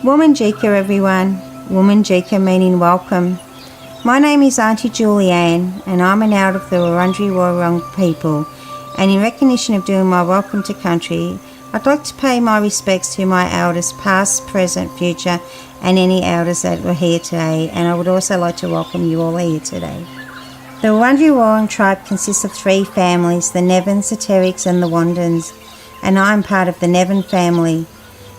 Womanjika everyone, Womanjika meaning welcome. My name is Auntie Julianne and I'm an out of the Wurundjeri Woi-wurrung people, and in recognition of doing my welcome to country, I'd like to pay my respects to my elders past, present, future and any elders that were here today, and I would also like to welcome you all here today. The Wurundjeri Woi-wurrung tribe consists of 3 families, the Nevins, the Terricks and the Wandins, and I'm part of the Nevin family.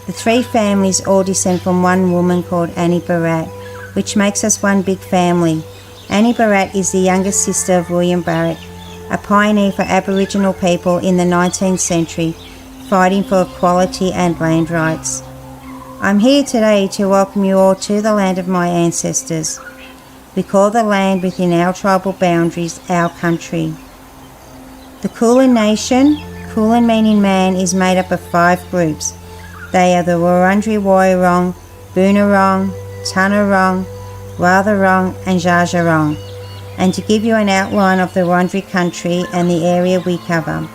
The 3 families all descend from one woman called Annie Barratt, which makes us one big family. Annie Barratt is the youngest sister of William Barratt, a pioneer for Aboriginal people in the 19th century, fighting for equality and land rights. I'm here today to welcome you all to the land of my ancestors. We call the land within our tribal boundaries our country. The Kulin Nation, Kulin meaning man, is made up of 5 groups. They are the Wurundjeri Woi-wurrung, Boonwurrung, Tanarong, Wathaurong and Dja Dja Wurrung. And to give you an outline of the Wurundjeri country and the area we cover.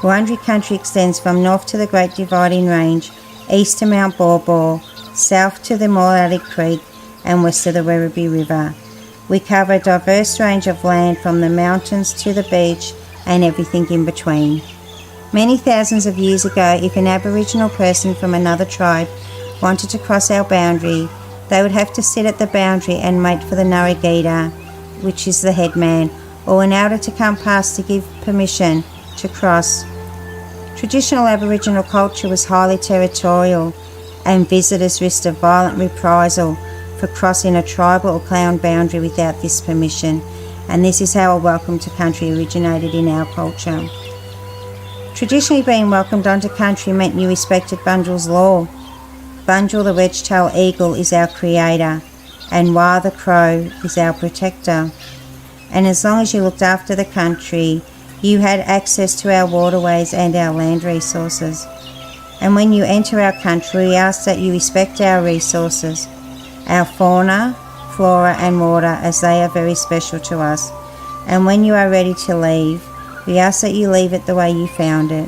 Wurundjeri country extends from north to the Great Dividing Range, east to Mount Baw Baw, south to the Moorabbin Creek and west to the Werribee River. We cover a diverse range of land from the mountains to the beach and everything in between. Many thousands of years ago, if an Aboriginal person from another tribe wanted to cross our boundary, they would have to sit at the boundary and wait for the Narragadah, which is the headman, or an elder to come past to give permission to cross. Traditional Aboriginal culture was highly territorial, and visitors risked a violent reprisal for crossing a tribal or clan boundary without this permission, and this is how a welcome to country originated in our culture. Traditionally, being welcomed onto country meant you respected Bunjil's law. Bunjil the wedge-tailed eagle is our creator, and Wah the crow is our protector. And as long as you looked after the country, you had access to our waterways and our land resources. And when you enter our country, we ask that you respect our resources, our fauna, flora and water, as they are very special to us. And when you are ready to leave, we ask that you leave it the way you found it.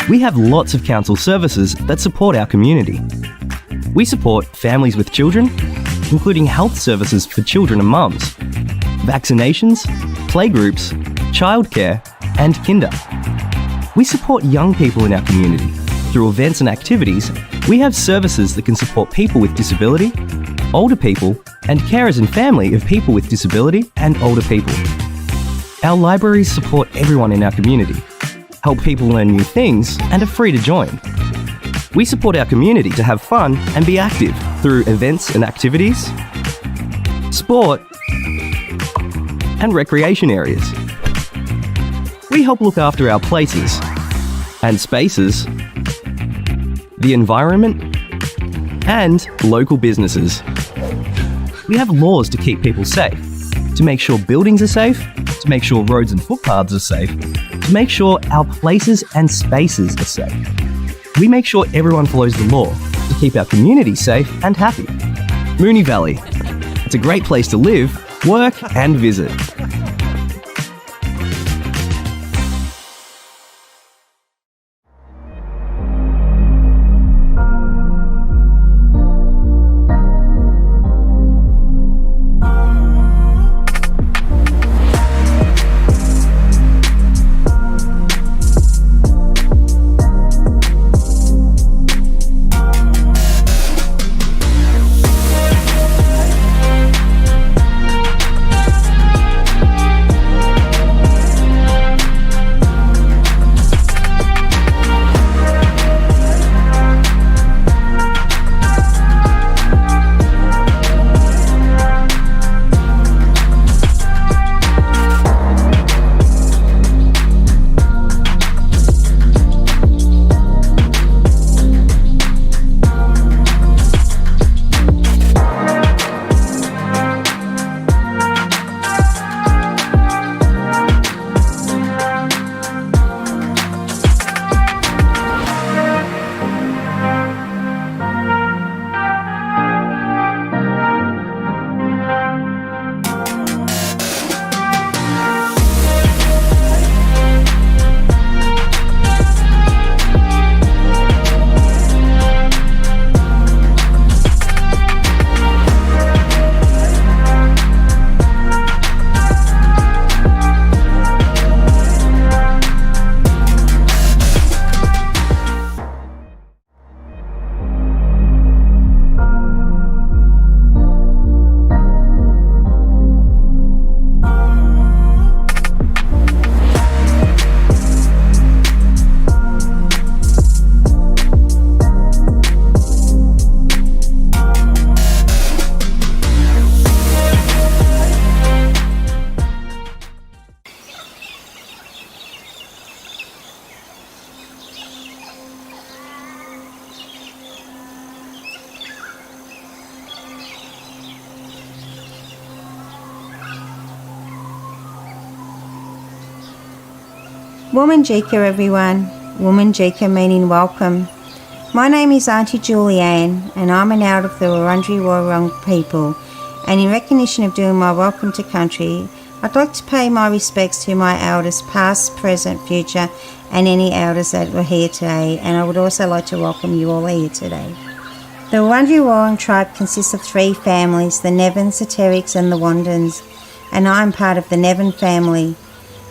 We have lots of council services that support our community. We support families with children, including health services for children and mums, vaccinations, playgroups, childcare, and kinder. We support young people in our community. Through events and activities, we have services that can support people with disability, older people, and carers and family of people with disability and older people. Our libraries support everyone in our community, help people learn new things, and are free to join. We support our community to have fun and be active through events and activities, sport, and recreation areas. We help look after our places and spaces, the environment, and local businesses. We have laws to keep people safe, to make sure buildings are safe, to make sure roads and footpaths are safe, to make sure our places and spaces are safe. We make sure everyone follows the law to keep our community safe and happy. Moonee Valley. It's a great place to live, work, and visit. Woman Jika, everyone. Woman Jika meaning welcome. My name is Auntie Julianne, and I'm an elder of the Wurundjeri Woi-wurrung people, and in recognition of doing my welcome to country, I'd like to pay my respects to my elders past, present, future, and any elders that were here today, and I would also like to welcome you all here today. The Wurundjeri Woi-wurrung tribe consists of 3 families, the Nevins, the Terricks and the Wandans, and I'm part of the Nevin family.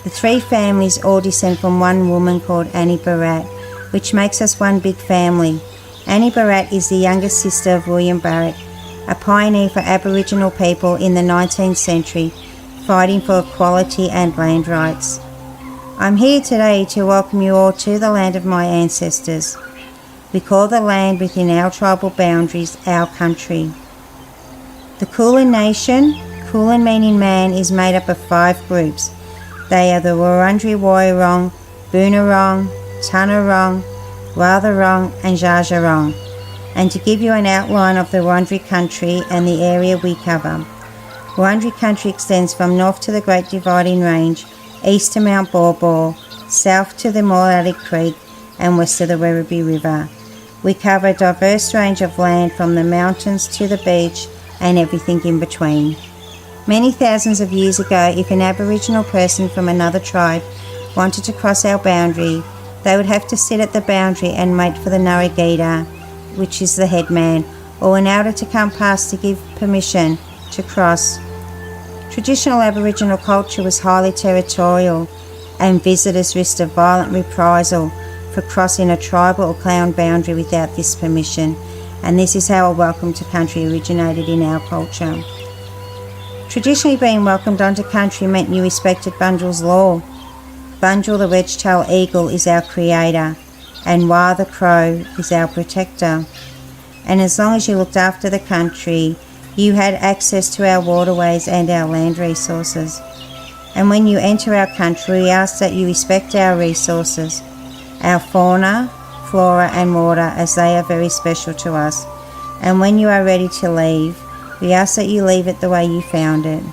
The 3 families all descend from one woman called Annie Bharat, which makes us one big family. Annie Bharat is the youngest sister of William Barrett, a pioneer for Aboriginal people in the 19th century, fighting for equality and land rights. I'm here today to welcome you all to the land of my ancestors. We call the land within our tribal boundaries our country. The Kulin Nation, Kulin meaning man, is made up of 5 groups. They are the Wurundjeri Woi-wurrung, Boonwurrung, Tanarong, Wathaurong and Dja Dja Wurrung. And to give you an outline of the Wurundjeri country and the area we cover. Wurundjeri country extends from north to the Great Dividing Range, east to Mount Baw Baw, south to the Morley Creek and west to the Werribee River. We cover a diverse range of land from the mountains to the beach and everything in between. Many thousands of years ago, if an Aboriginal person from another tribe wanted to cross our boundary, They would have to sit at the boundary and wait for the Narragaeta, which is the headman, or an elder to come past to give permission to cross. Traditional Aboriginal culture was highly territorial, and visitors risked a violent reprisal for crossing a tribal or clan boundary without this permission, and this is how a welcome to country originated in our culture. Traditionally, being welcomed onto country meant you respected Bunjil's law. Bunjil, the wedge-tailed eagle, is our creator, and Wah the crow is our protector. And as long as you looked after the country, you had access to our waterways and our land resources. And when you enter our country, we ask that you respect our resources, our fauna, flora and water, as they are very special to us. And when you are ready to leave, we ask that you leave it the way you found it.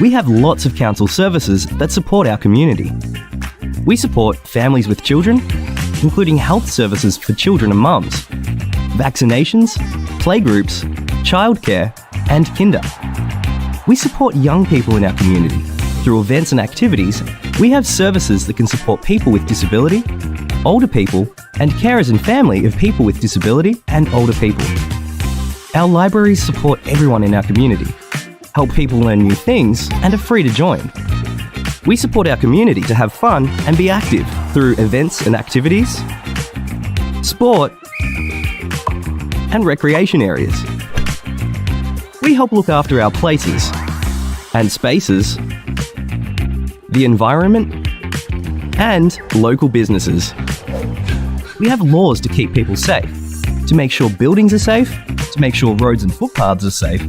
We have lots of council services that support our community. We support families with children, including health services for children and mums, vaccinations, playgroups, childcare, and kinder. We support young people in our community. Through events and activities, we have services that can support people with disability, older people, and carers and family of people with disability and older people. Our libraries support everyone in our community, help people learn new things, and are free to join. We support our community to have fun and be active through events and activities, sport, and recreation areas. We help look after our places and spaces, the environment, and local businesses. We have laws to keep people safe, to make sure buildings are safe, to make sure roads and footpaths are safe,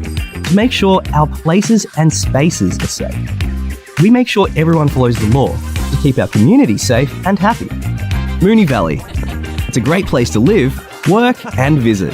to make sure our places and spaces are safe. We make sure everyone follows the law to keep our community safe and happy. Moonee Valley. It's a great place to live, work, and visit.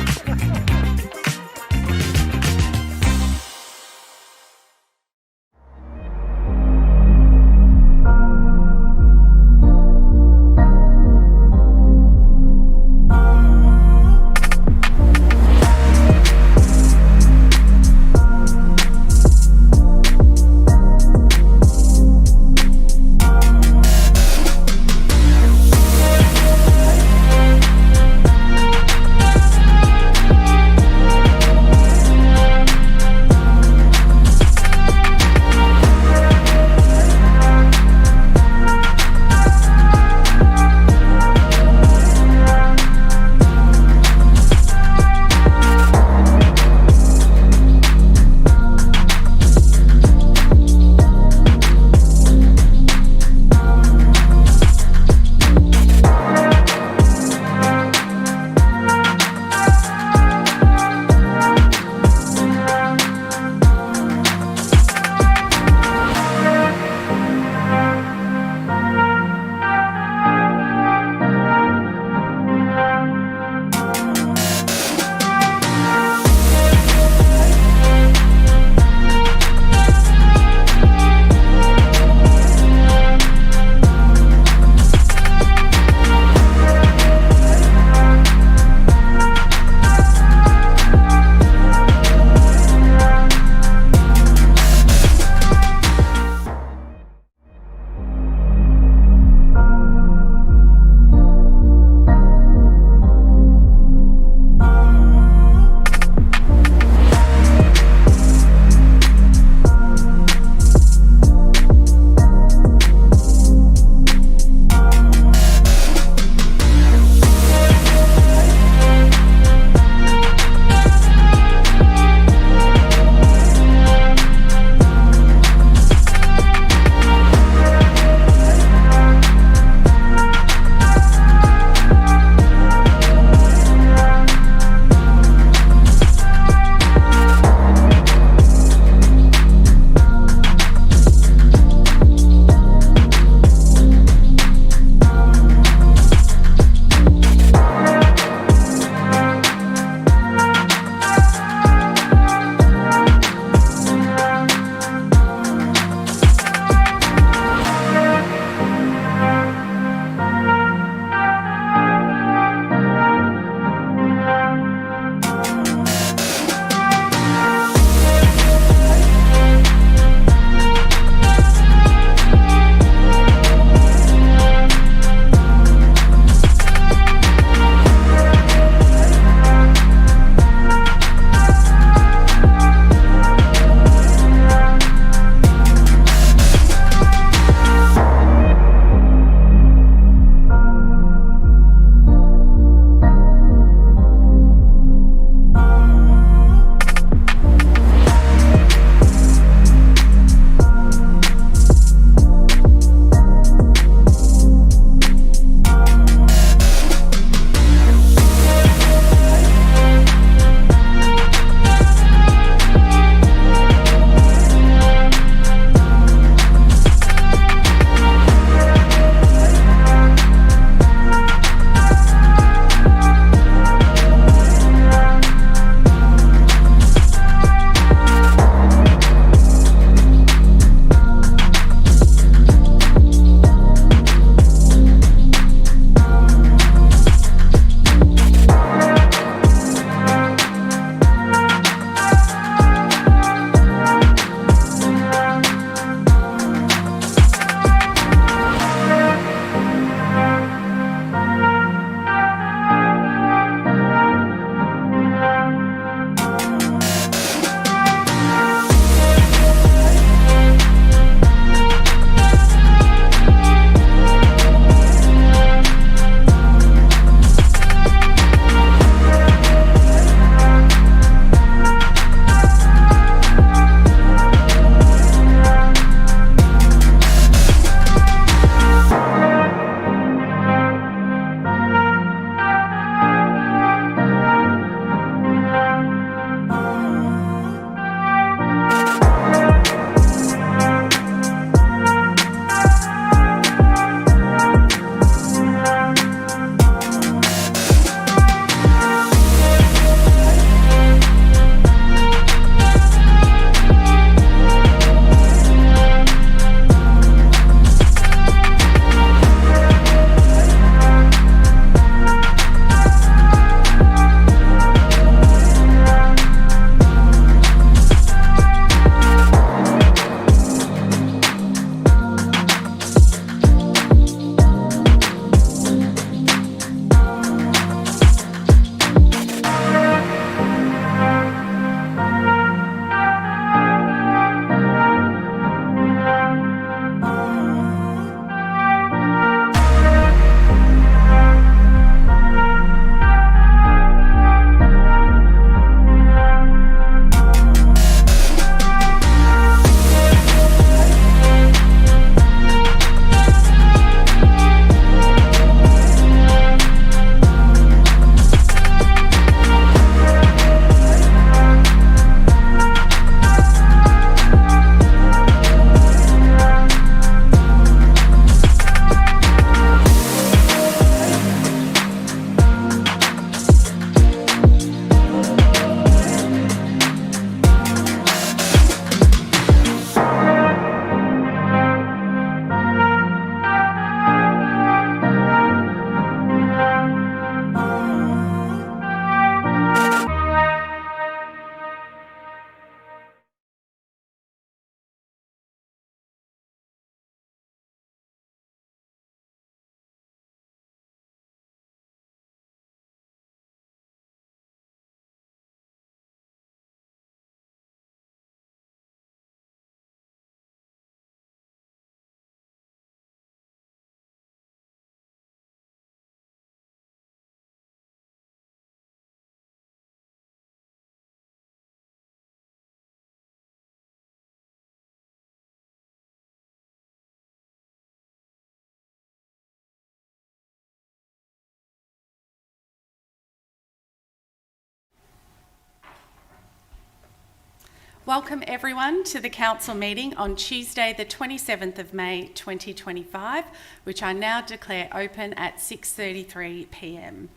Welcome everyone to the Council meeting on Tuesday the 27th of May 2025, which I now declare open at 6:33pm.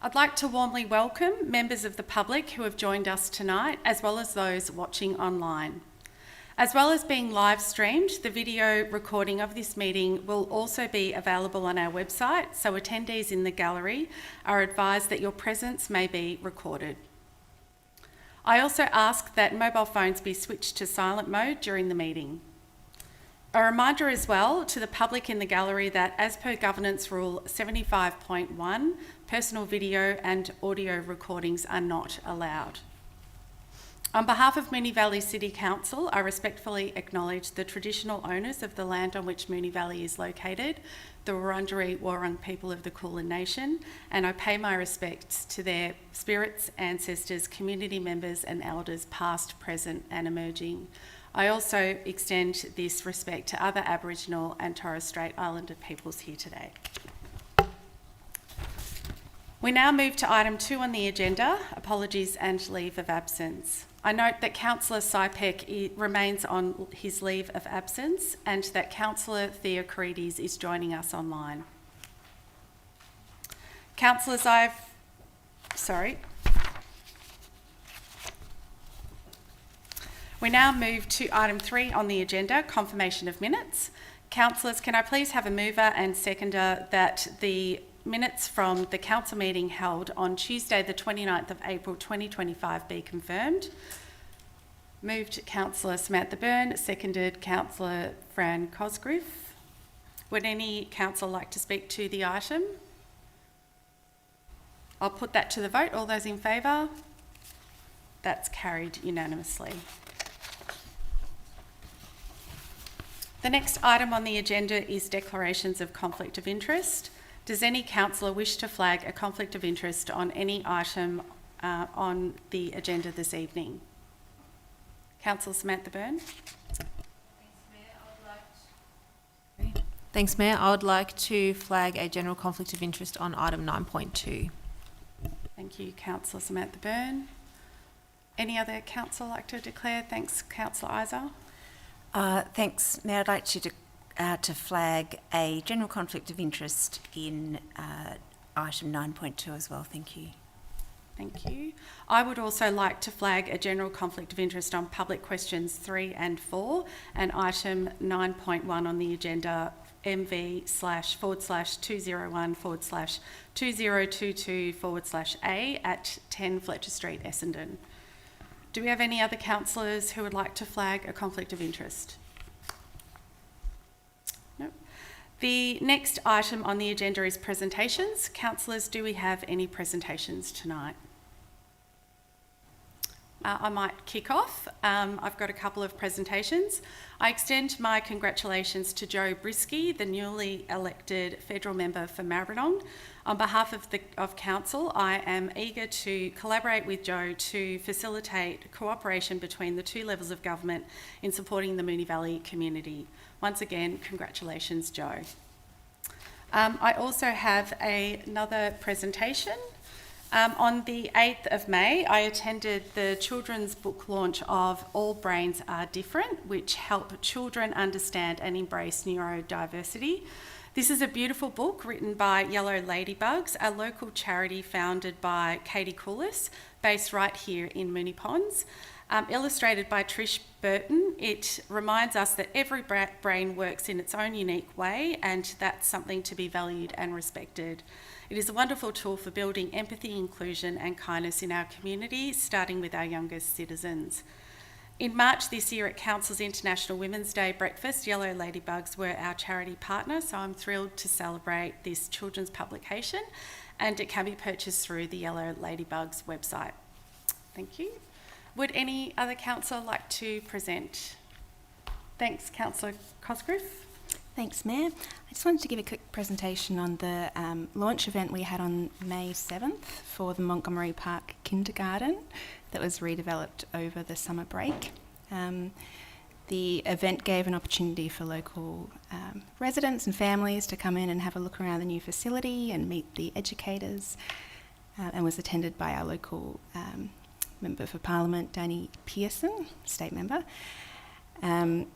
I'd like to warmly welcome members of the public who have joined us tonight, as well as those watching online. As well as being live streamed, the video recording of this meeting will also be available on our website, so attendees in the gallery are advised that your presence may be recorded. I also ask that mobile phones be switched to silent mode during the meeting. A reminder as well to the public in the gallery that as per Governance Rule 75.1, personal video and audio recordings are not allowed. On behalf of Moonee Valley City Council, I respectfully acknowledge the traditional owners of the land on which Moonee Valley is located, the Wurundjeri Wurrung people of the Kulin Nation, and I pay my respects to their spirits, ancestors, community members and elders past, present and emerging. I also extend this respect to other Aboriginal and Torres Strait Islander peoples here today. We now move to item 2 on the agenda, apologies and leave of absence. I note that Councillor Sypek remains on his leave of absence and that Councillor Theocharides is joining us online. Councillors, We now move to item 3 on the agenda, confirmation of minutes. Councillors, can I please have a mover and seconder that the minutes from the council meeting held on Tuesday the 29th of April 2025 be confirmed? Moved Councillor Samantha Byrne, seconded Councillor Fran Cosgrove. Would any councillor like to speak to the item? I'll put that to the vote. All those in favour? That's carried unanimously. The next item on the agenda is declarations of conflict of interest. Does any councillor wish to flag a conflict of interest on any item on the agenda this evening? Councillor Samantha Byrne. Thanks, Mayor. I would like to flag a general conflict of interest on item 9.2. Thank you, Councillor Samantha Byrne. Any other councillor like to declare? Thanks, Councillor Isa. Thanks, Mayor. I'd like to flag a general conflict of interest in item 9.2 as well. Thank you. Thank you. I would also like to flag a general conflict of interest on public questions 3 and 4 and item 9.1 on the agenda MV//201/2022/A at 10 Fletcher Street, Essendon. Do we have any other councillors who would like to flag a conflict of interest? No. The next item on the agenda is presentations. Councillors, do we have any presentations tonight? I might kick off. I've got a couple of presentations. I extend my congratulations to Joe Brisky, the newly elected federal member for Maribyrnong. On behalf of Council, I am eager to collaborate with Joe to facilitate cooperation between the two levels of government in supporting the Moonee Valley community. Once again, congratulations, Joe. I also have another presentation. On the 8th of May, I attended the children's book launch of All Brains Are Different, which help children understand and embrace neurodiversity. This is a beautiful book written by Yellow Ladybugs, a local charity founded by Katie Coulis, based right here in Moonee Ponds. Illustrated by Trish Burton, it reminds us that every brain works in its own unique way, and that's something to be valued and respected. It is a wonderful tool for building empathy, inclusion and kindness in our community, starting with our youngest citizens. In March this year at Council's International Women's Day breakfast, Yellow Ladybugs were our charity partner, so I'm thrilled to celebrate this children's publication, and it can be purchased through the Yellow Ladybugs website. Thank you. Would any other councillor like to present? Thanks, Councillor Cosgrove. Thanks, Mayor. I just wanted to give a quick presentation on the launch event we had on May 7th for the Montgomery Park Kindergarten that was redeveloped over the summer break. The event gave an opportunity for local residents and families to come in and have a look around the new facility and meet the educators, and was attended by our local Member for Parliament Danny Pearson, State Member. It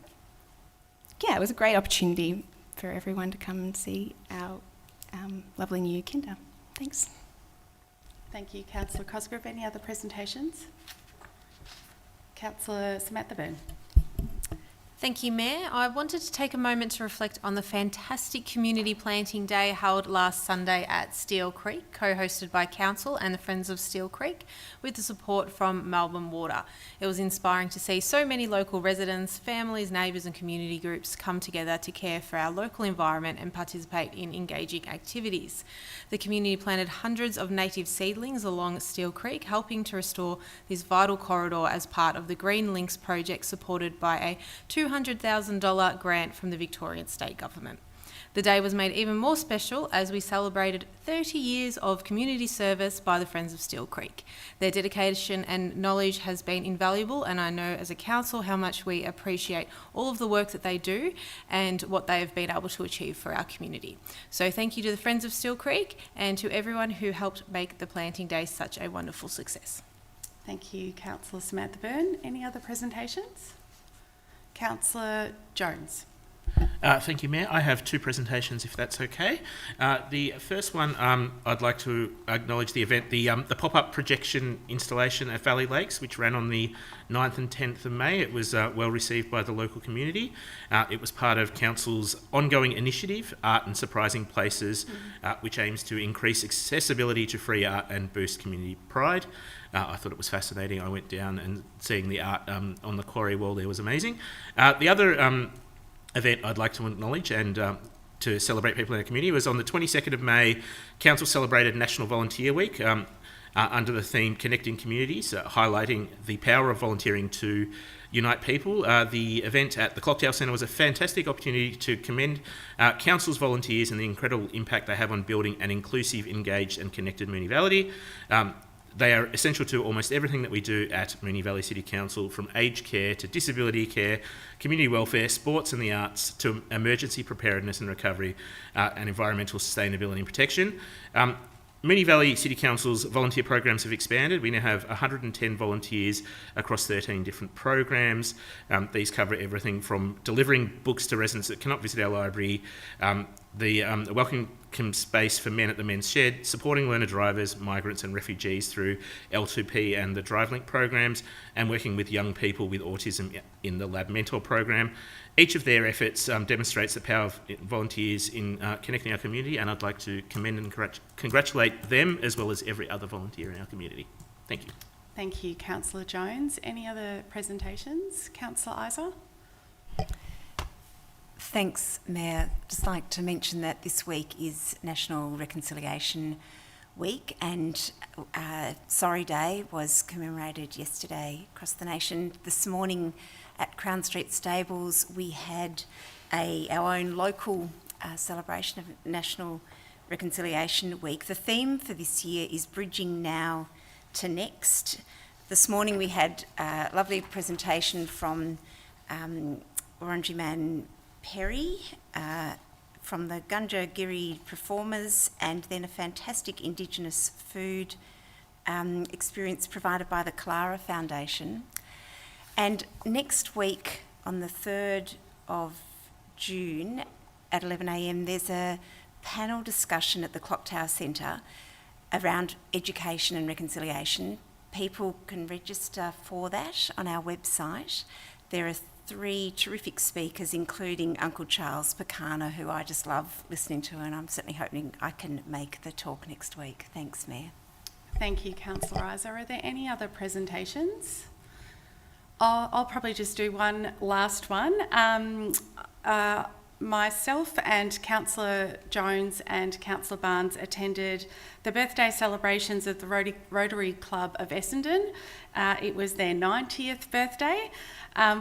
was a great opportunity for everyone to come and see our lovely new kinder. Thanks. Thank you, Councillor Cosgrove. Any other presentations? Councillor Samantha Byrne. Thank you, Mayor. I wanted to take a moment to reflect on the fantastic Community Planting Day held last Sunday at Steel Creek, co-hosted by Council and the Friends of Steel Creek, with the support from Melbourne Water. It was inspiring to see so many local residents, families, neighbours and community groups come together to care for our local environment and participate in engaging activities. The community planted hundreds of native seedlings along Steel Creek, helping to restore this vital corridor as part of the Green Links project supported by a $200,000 grant from the Victorian State Government. The day was made even more special as we celebrated 30 years of community service by the Friends of Steel Creek. Their dedication and knowledge has been invaluable, and I know as a council how much we appreciate all of the work that they do and what they have been able to achieve for our community. So thank you to the Friends of Steel Creek and to everyone who helped make the planting day such a wonderful success. Thank you, Councillor Samantha Byrne. Any other presentations? Councillor Jones. Thank you, Mayor. I have two presentations, if that's okay. The first one, I'd like to acknowledge the event, the pop-up projection installation at Valley Lakes, which ran on the 9th and 10th of May. It was well received by the local community. It was part of Council's ongoing initiative, Art and Surprising Places, which aims to increase accessibility to free art and boost community pride. I thought it was fascinating. I went down and seeing the art on the quarry wall there was amazing. The other event I'd like to acknowledge and to celebrate people in our community was on the 22nd of May. Council celebrated National Volunteer Week under the theme Connecting Communities, highlighting the power of volunteering to unite people. The event at the Clocktower Centre was a fantastic opportunity to commend Council's volunteers and the incredible impact they have on building an inclusive, engaged and connected Moonee Valley. They are essential to almost everything that we do at Moonee Valley City Council, from aged care to disability care, community welfare, sports and the arts, to emergency preparedness and recovery, and environmental sustainability and protection. Moonee Valley City Council's volunteer programs have expanded. We now have 110 volunteers across 13 different programs. These cover everything from delivering books to residents that cannot visit our library, the welcome space for men at the Men's Shed, supporting learner drivers, migrants and refugees through L2P and the DriveLink programs, and working with young people with autism in the Lab Mentor program. Each of their efforts demonstrates the power of volunteers in connecting our community, and I'd like to commend and congratulate them as well as every other volunteer in our community. Thank you. Thank you, Councillor Jones. Any other presentations? Councillor Isa? Thanks, Mayor. Just like to mention that this week is National Reconciliation Week, and Sorry Day was commemorated yesterday across the nation. This morning at Crown Street Stables we had our own local celebration of National Reconciliation Week. The theme for this year is Bridging Now to Next. This morning we had a lovely presentation from Wurundjeri Man Perry from the Gundjerrgiri performers, and then a fantastic Indigenous food experience provided by the Clara Foundation. And next week, on the 3rd of June at 11 a.m, there's a panel discussion at the Clocktower Centre around education and reconciliation. People can register for that on our website. There are 3 terrific speakers, including Uncle Charles Picana, who I just love listening to, and I'm certainly hoping I can make the talk next week. Thanks, Mayor. Thank you, Councillor Isa. Are there any other presentations? I'll probably just do one last one. Myself and Councillor Jones and Councillor Barnes attended the birthday celebrations of the Rotary Club of Essendon. It was their 90th birthday,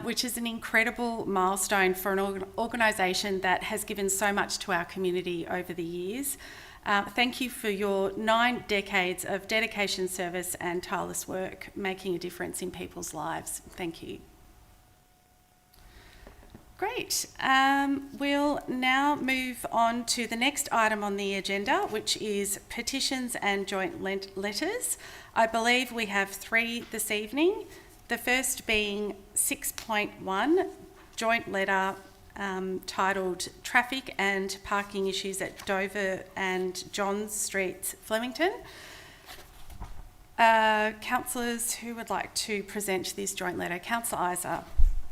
which is an incredible milestone for an organisation that has given so much to our community over the years. Thank you for your 9 decades of dedication, service and tireless work, making a difference in people's lives. Thank you. Great. We'll now move on to the next item on the agenda, which is petitions and joint letters. I believe we have 3 this evening. The first being 6.1, joint letter titled Traffic and Parking Issues at Dover and Johns Streets, Flemington. Councillors who would like to present this joint letter? Councillor Isa.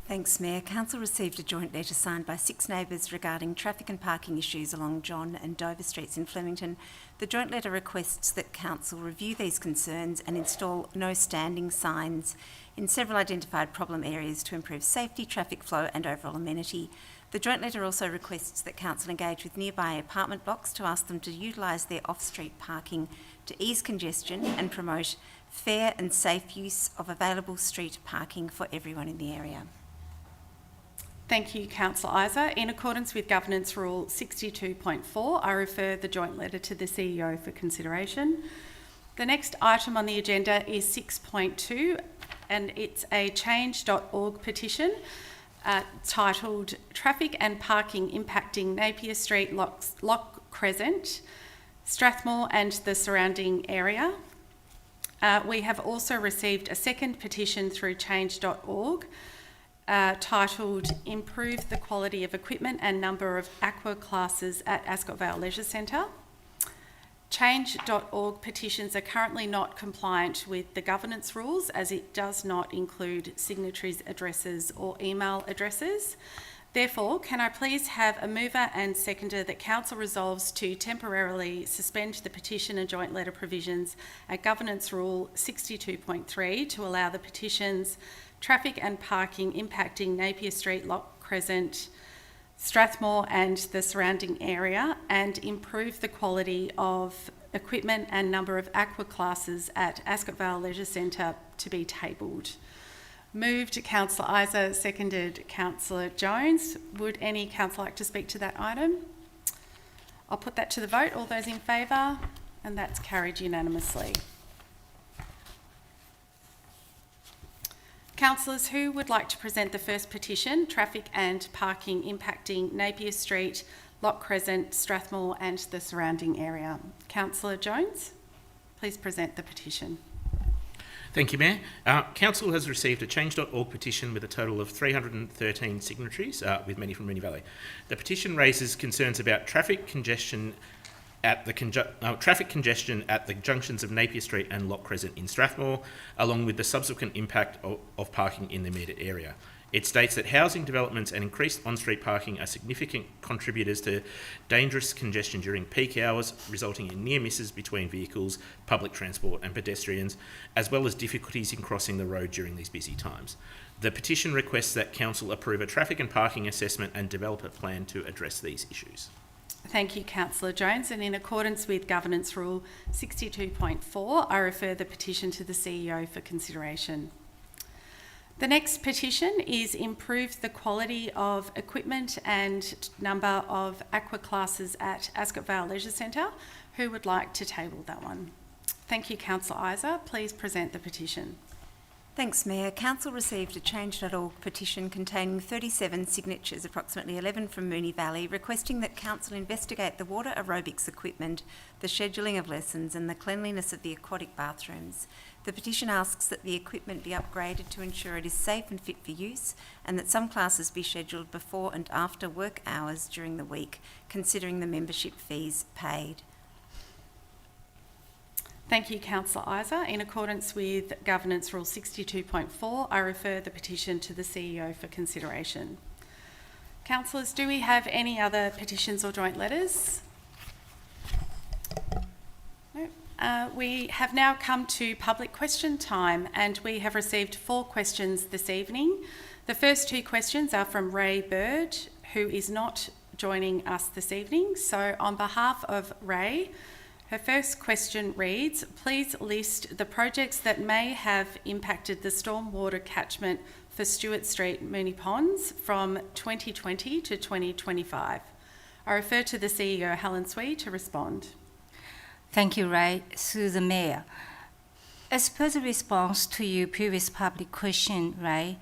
Thanks, Mayor. Council received a joint letter signed by 6 neighbours regarding traffic and parking issues along John and Dover Streets in Flemington. The joint letter requests that Council review these concerns and install no standing signs in several identified problem areas to improve safety, traffic flow and overall amenity. The joint letter also requests that Council engage with nearby apartment blocks to ask them to utilise their off-street parking to ease congestion and promote fair and safe use of available street parking for everyone in the area. Thank you, Councillor Isa. In accordance with Governance Rule 62.4, I refer the joint letter to the CEO for consideration. The next item on the agenda is 6.2, and it's a change.org petition titled Traffic and Parking Impacting Napier Street, Lock Crescent, Strathmore and the surrounding area. We have also received a second petition through change.org titled Improve the Quality of Equipment and Number of Aqua Classes at Ascot Vale Leisure Centre. Change.org petitions are currently not compliant with the governance rules as it does not include signatories' addresses or email addresses. Therefore, can I please have a mover and seconder that Council resolves to temporarily suspend the petition and joint letter provisions at Governance Rule 62.3 to allow the petitions Traffic and Parking Impacting Napier Street, Lock Crescent, Strathmore and the surrounding area, and improve the quality of equipment and number of aqua classes at Ascot Vale Leisure Centre to be tabled. Moved Councillor Isa, seconded Councillor Jones. Would any councillor like to speak to that item? I'll put that to the vote. All those in favour? And that's carried unanimously. Councillors who would like to present the first petition, Traffic and Parking Impacting Napier Street, Lock Crescent, Strathmore and the surrounding area? Councillor Jones, please present the petition. Thank you, Mayor. Council has received a change.org petition with a total of 313 signatories, with many from Moonee Valley. The petition raises concerns about traffic congestion at the junctions of Napier Street and Lock Crescent in Strathmore, along with the subsequent impact of parking in the immediate area. It states that housing developments and increased on-street parking are significant contributors to dangerous congestion during peak hours, resulting in near misses between vehicles, public transport and pedestrians, as well as difficulties in crossing the road during these busy times. The petition requests that Council approve a traffic and parking assessment and develop a plan to address these issues. Thank you, Councillor Jones. And in accordance with Governance Rule 62.4, I refer the petition to the CEO for consideration. The next petition is improve the quality of equipment and number of aqua classes at Ascot Vale Leisure Centre. Who would like to table that one? Thank you, Councillor Isa. Please present the petition. Thanks, Mayor. Council received a change.org petition containing 37 signatures, approximately 11 from Moonee Valley, requesting that Council investigate the water aerobics equipment, the scheduling of lessons and the cleanliness of the aquatic bathrooms. The petition asks that the equipment be upgraded to ensure it is safe and fit for use, and that some classes be scheduled before and after work hours during the week, considering the membership fees paid. Thank you, Councillor Isa. In accordance with Governance Rule 62.4, I refer the petition to the CEO for consideration. Councillors, do we have any other petitions or joint letters? No. We have now come to public question time, and we have received 4 questions this evening. The first 2 questions are from Ray Bird, who is not joining us this evening. So on behalf of Ray, her first question reads, please list the projects that may have impacted the stormwater catchment for Stewart Street, Moonee Ponds from 2020 to 2025. I refer to the CEO, Helen Swee, to respond. Thank you, Ray. Through the Mayor. As per the response to your previous public question, Ray,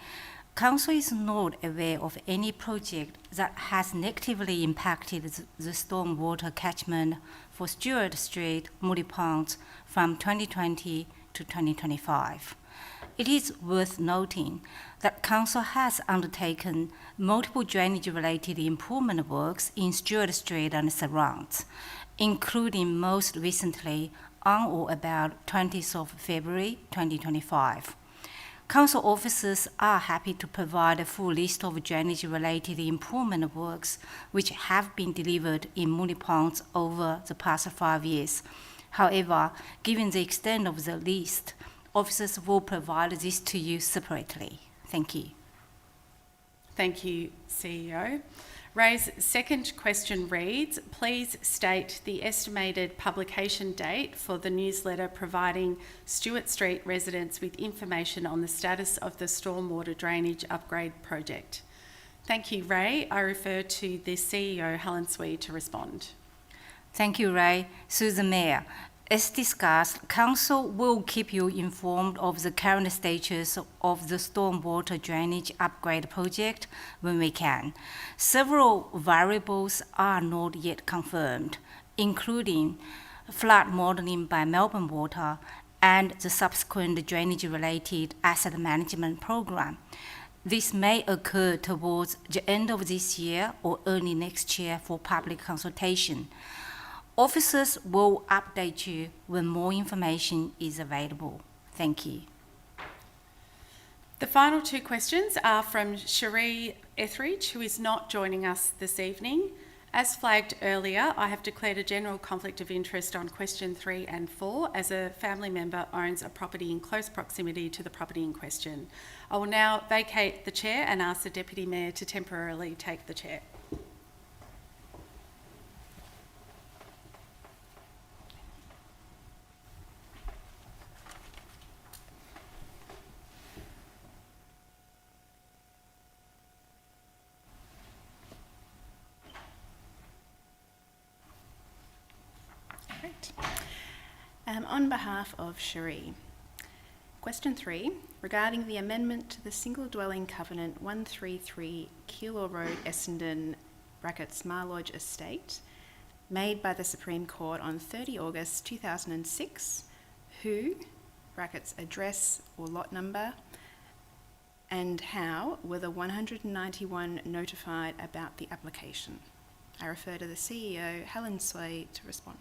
Council is not aware of any project that has negatively impacted the stormwater catchment for Stewart Street, Moody Ponds from 2020 to 2025. It is worth noting that Council has undertaken multiple drainage-related improvement works in Stewart Street and surrounds, including most recently on or about 20th of February 2025. Council officers are happy to provide a full list of drainage-related improvement works which have been delivered in Moody Ponds over the past 5 years. However, given the extent of the list, officers will provide this to you separately. Thank you. Thank you, CEO. Ray's second question reads, please state the estimated publication date for the newsletter providing Stewart Street residents with information on the status of the stormwater drainage upgrade project. Thank you, Ray. I refer to the CEO, Helen Swee, to respond. Thank you, Ray. Through the Mayor. As discussed, Council will keep you informed of the current status of the stormwater drainage upgrade project when we can. Several variables are not yet confirmed, including flood modelling by Melbourne Water and the subsequent drainage-related asset management program. This may occur towards the end of this year or early next year for public consultation. Officers will update you when more information is available. Thank you. The final two questions are from Cherie Etheridge, who is not joining us this evening. As flagged earlier, I have declared a general conflict of interest on question 3 and 4 as a family member owns a property in close proximity to the property in question. I will now vacate the chair and ask the Deputy Mayor to temporarily take the chair. On behalf of Cherie, question 3, regarding the amendment to the single dwelling covenant 133 Keilor Road, Essendon, Marlodge Estate, made by the Supreme Court on 30 August 2006, who, address or lot number, and how were the 191 notified about the application? I refer to the CEO, Helen Swee, to respond.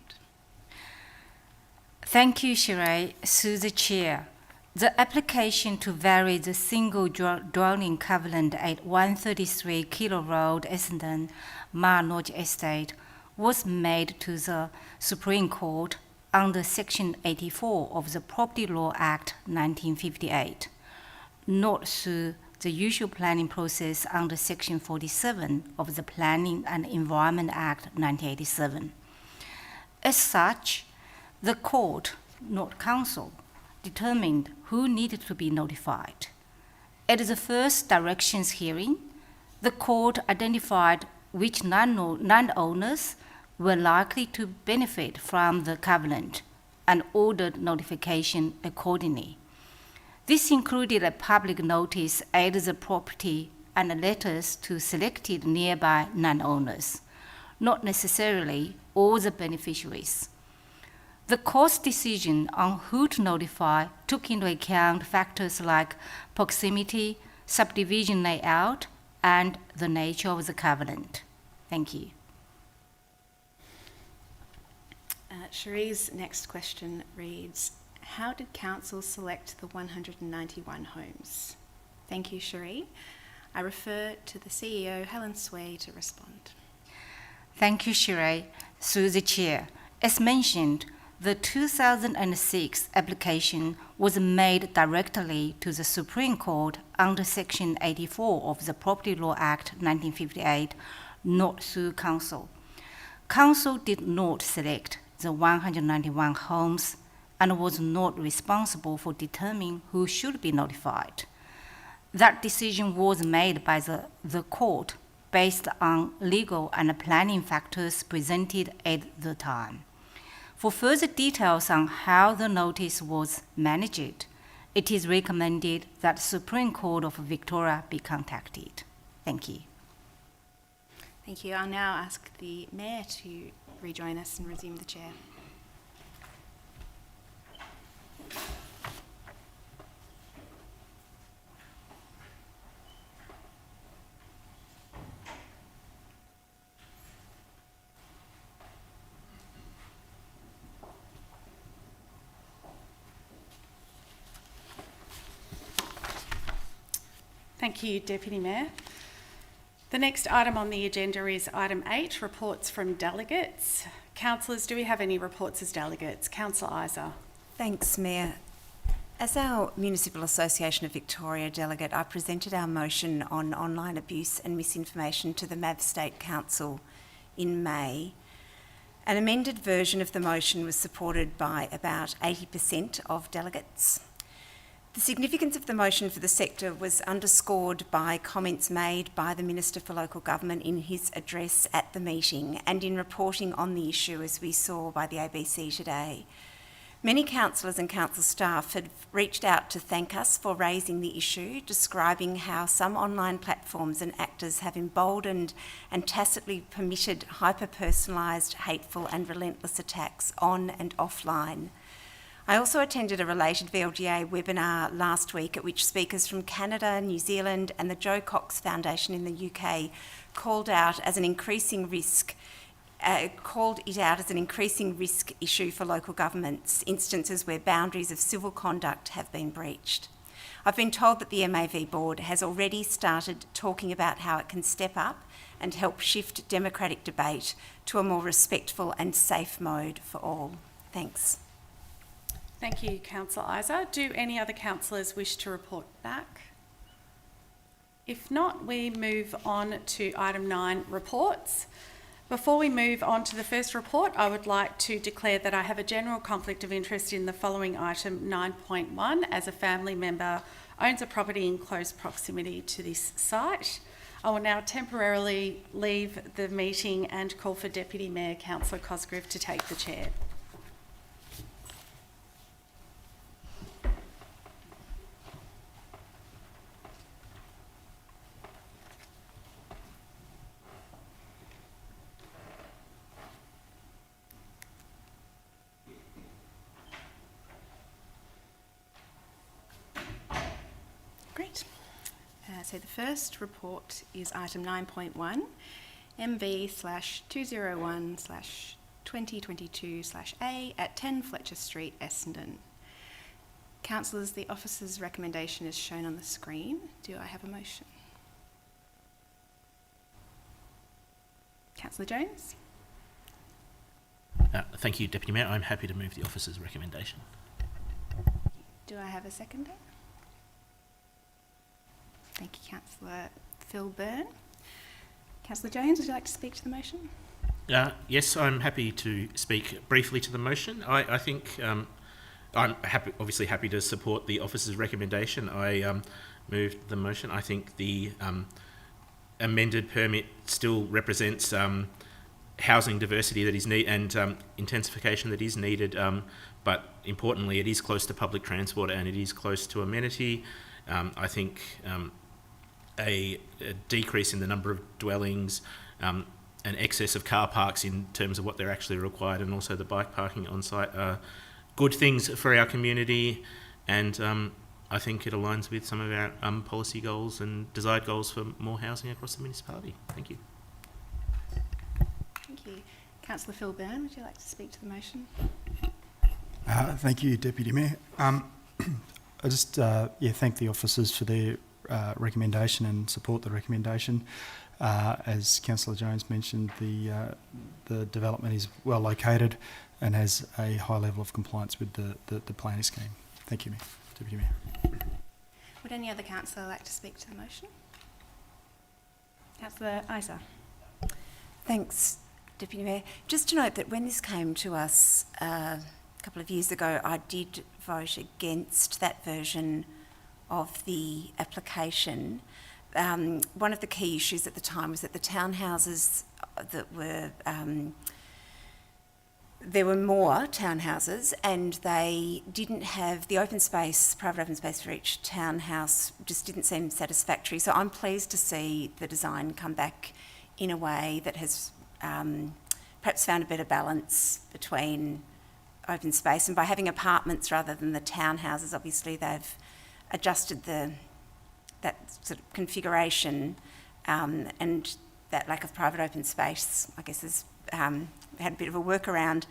Thank you, Cherie. Through the Chair. The application to vary the single dwelling covenant at 133 Keilor Road, Essendon, Marlodge Estate was made to the Supreme Court under Section 84 of the Property Law Act 1958, not through the usual planning process under Section 47 of the Planning and Environment Act 1987. As such, the court, not council, determined who needed to be notified. At the first directions hearing, the court identified which landowners were likely to benefit from the covenant and ordered notification accordingly. This included a public notice at the property and letters to selected nearby landowners, not necessarily all the beneficiaries. The court's decision on who to notify took into account factors like proximity, subdivision layout, and the nature of the covenant. Thank you. Cherie's next question reads, how did Council select the 191 homes? Thank you, Cherie. I refer to the CEO, Helen Swee, to respond. Thank you, Cherie. Through the Chair. As mentioned, the 2006 application was made directly to the Supreme Court under Section 84 of the Property Law Act 1958, not through Council. Council did not select the 191 homes and was not responsible for determining who should be notified. That decision was made by the court based on legal and planning factors presented at the time. For further details on how the notice was managed, it is recommended that Supreme Court of Victoria be contacted. Thank you. Thank you. I'll now ask the Mayor to rejoin us and resume the chair. Thank you, Deputy Mayor. The next item on the agenda is item 8, reports from delegates. Councillors, do we have any reports as delegates? Councillor Isa. Thanks, Mayor. As our Municipal Association of Victoria delegate, I presented our motion on online abuse and misinformation to the MAV State Council in May. An amended version of the motion was supported by about 80% of delegates. The significance of the motion for the sector was underscored by comments made by the Minister for Local Government in his address at the meeting and in reporting on the issue, as we saw by the ABC today. Many councillors and council staff had reached out to thank us for raising the issue, describing how some online platforms and actors have emboldened and tacitly permitted hyper-personalised, hateful and relentless attacks on and offline. I also attended a related VLGA webinar last week at which speakers from Canada, New Zealand and the Joe Cox Foundation in the UK called it out as an increasing risk issue for local governments, instances where boundaries of civil conduct have been breached. I've been told that the MAV board has already started talking about how it can step up and help shift democratic debate to a more respectful and safe mode for all. Thanks. Thank you, Councillor Isa. Do any other councillors wish to report back? If not, we move on to item 9, reports. Before we move on to the first report, I would like to declare that I have a general conflict of interest in the following item 9.1 as a family member owns a property in close proximity to this site. I will now temporarily leave the meeting and call for Deputy Mayor Councillor Cosgrove to take the chair. Great. So the first report is item 9.1, MV/201/2022/A at 10 Fletcher Street, Essendon. Councillors, the officer's recommendation is shown on the screen. Do I have a motion? Councillor Jones? Thank you, Deputy Mayor. I'm happy to move the officer's recommendation. Do I have a seconder? Thank you, Councillor Phil Byrne. Councillor Jones, would you like to speak to the motion? Yes, I'm happy to speak briefly to the motion. I think I'm obviously happy to support the officer's recommendation. I moved the motion. I think the amended permit still represents housing diversity that is needed and intensification that is needed, but importantly, it is close to public transport and it is close to amenity. I think a decrease in the number of dwellings, an excess of car parks in terms of what they're actually required, and also the bike parking on site are good things for our community, and I think it aligns with some of our policy goals and desired goals for more housing across the municipality. Thank you. Thank you. Councillor Phil Byrne, would you like to speak to the motion? Thank you, Deputy Mayor. I just thank the officers for their recommendation and support the recommendation. As Councillor Jones mentioned, the development is well located and has a high level of compliance with the planning scheme. Thank you, Deputy Mayor. Would any other councillor like to speak to the motion? Councillor Isa. Thanks, Deputy Mayor. Just to note that when this came to us a couple of years ago, I did vote against that version of the application. One of the key issues at the time was that the townhouses that were there were more townhouses, and they didn't have the open space, private open space for each townhouse just didn't seem satisfactory. So I'm pleased to see the design come back in a way that has perhaps found a better balance between open space, and by having apartments rather than the townhouses, obviously they've adjusted that sort of configuration, and that lack of private open space, I guess, has had a bit of a workaround.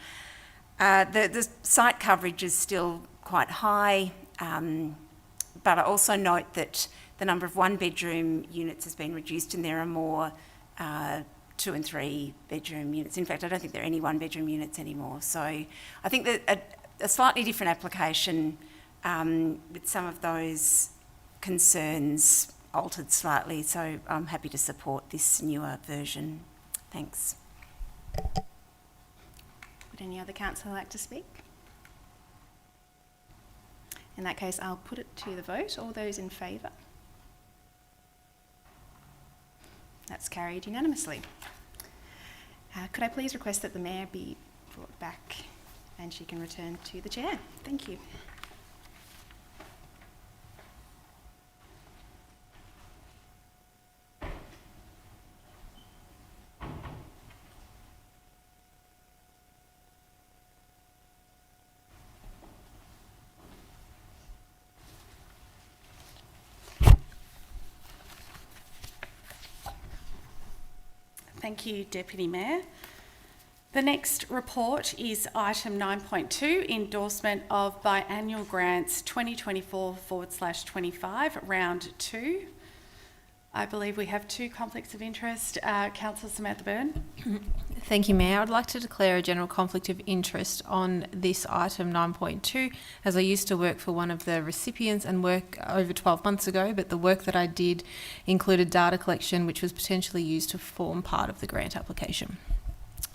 The site coverage is still quite high, but I also note that the number of one-bedroom units has been reduced, and there are more 2 and 3 bedroom units. In fact, I don't think there are any one-bedroom units anymore. So I think that a slightly different application with some of those concerns altered slightly, so I'm happy to support this newer version. Thanks. Would any other councillor like to speak? In that case, I'll put it to the vote. All those in favour? That's carried unanimously. Could I please request that the Mayor be brought back and she can return to the chair? Thank you. Thank you, Deputy Mayor. The next report is item 9.2, endorsement of biannual grants 2024/25, round 2. I believe we have 2 conflicts of interest. Councillor Samantha Byrne. Thank you, Mayor. I'd like to declare a general conflict of interest on this item 9.2, as I used to work for one of the recipients and work over 12 months ago, but the work that I did included data collection which was potentially used to form part of the grant application.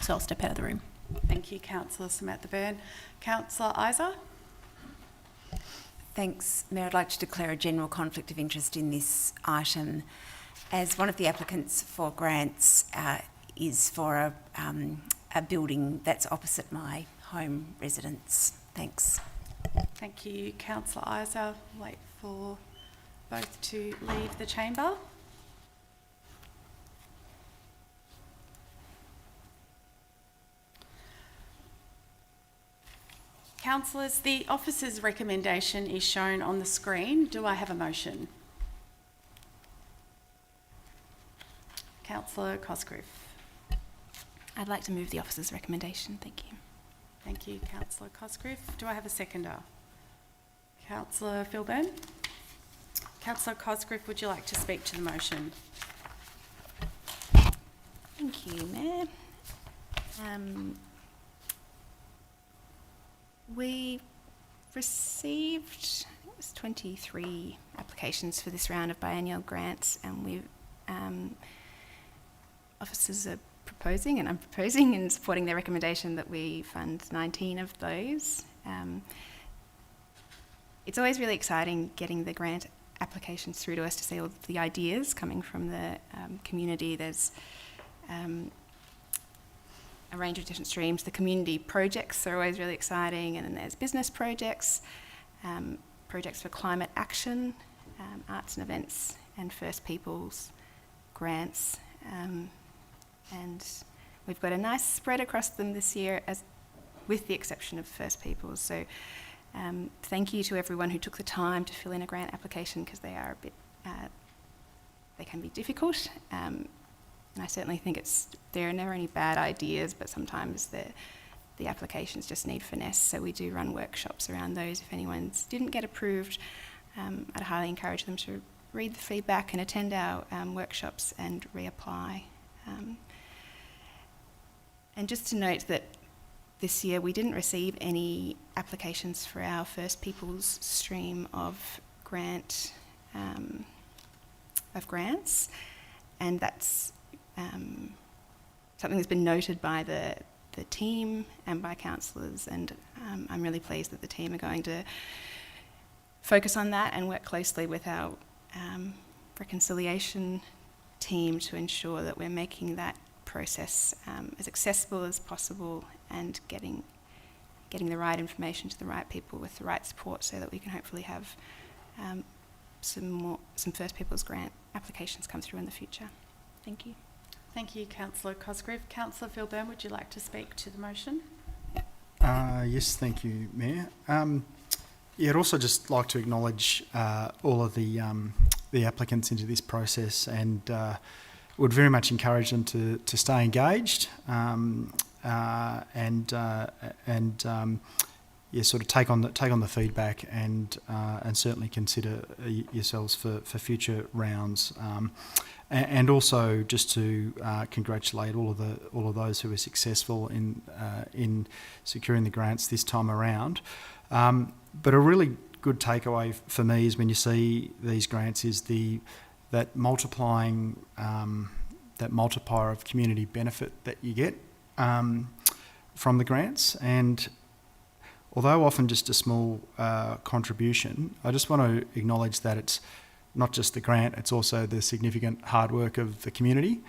So I'll step out of the room. Thank you, Councillor Samantha Byrne. Councillor Isa. Thanks, Mayor. I'd like to declare a general conflict of interest in this item, as one of the applicants for grants is for a building that's opposite my home residence. Thanks. Thank you, Councillor Isa. Wait for both to leave the chamber. Councillors, the officer's recommendation is shown on the screen. Do I have a motion? Councillor Cosgrove. I'd like to move the officer's recommendation. Thank you. Thank you, Councillor Cosgrove. Do I have a seconder? Councillor Philburn. Councillor Cosgrove, would you like to speak to the motion? Thank you, Mayor. We received, I think it was 23 applications for this round of biennial grants, and we officers are proposing, and I'm proposing and supporting their recommendation that we fund 19 of those. It's always really exciting getting the grant applications through to us to see all of the ideas coming from the community. There's a range of different streams. The community projects are always really exciting, and then there's business projects, projects for climate action, arts and events, and First Peoples grants. And we've got a nice spread across them this year, with the exception of First Peoples. So thank you to everyone who took the time to fill in a grant application, because they are a bit, they can be difficult. And I certainly think there are never any bad ideas, but sometimes the applications just need finesse. So we do run workshops around those. If anyone's didn't get approved, I'd highly encourage them to read the feedback and attend our workshops and reapply. And just to note that this year we didn't receive any applications for our First Peoples stream of grants, and that's something that's been noted by the team and by councillors, and I'm really pleased that the team are going to focus on that and work closely with our reconciliation team to ensure that we're making that process as accessible as possible and getting the right information to the right people with the right support, so that we can hopefully have some First Peoples grant applications come through in the future. Thank you. Thank you, Councillor Cosgrove. Councillor Phil Byrne, would you like to speak to the motion? Yes, thank you, Mayor. I'd also just like to acknowledge all of the applicants into this process, and would very much encourage them to stay engaged sort of take on the feedback and certainly consider yourselves for future rounds. And also just to congratulate all of those who were successful in securing the grants this time around. But a really good takeaway for me is when you see these grants is that multiplier of community benefit that you get from the grants. And although often just a small contribution, I just want to acknowledge that it's not just the grant, it's also the significant hard work of the community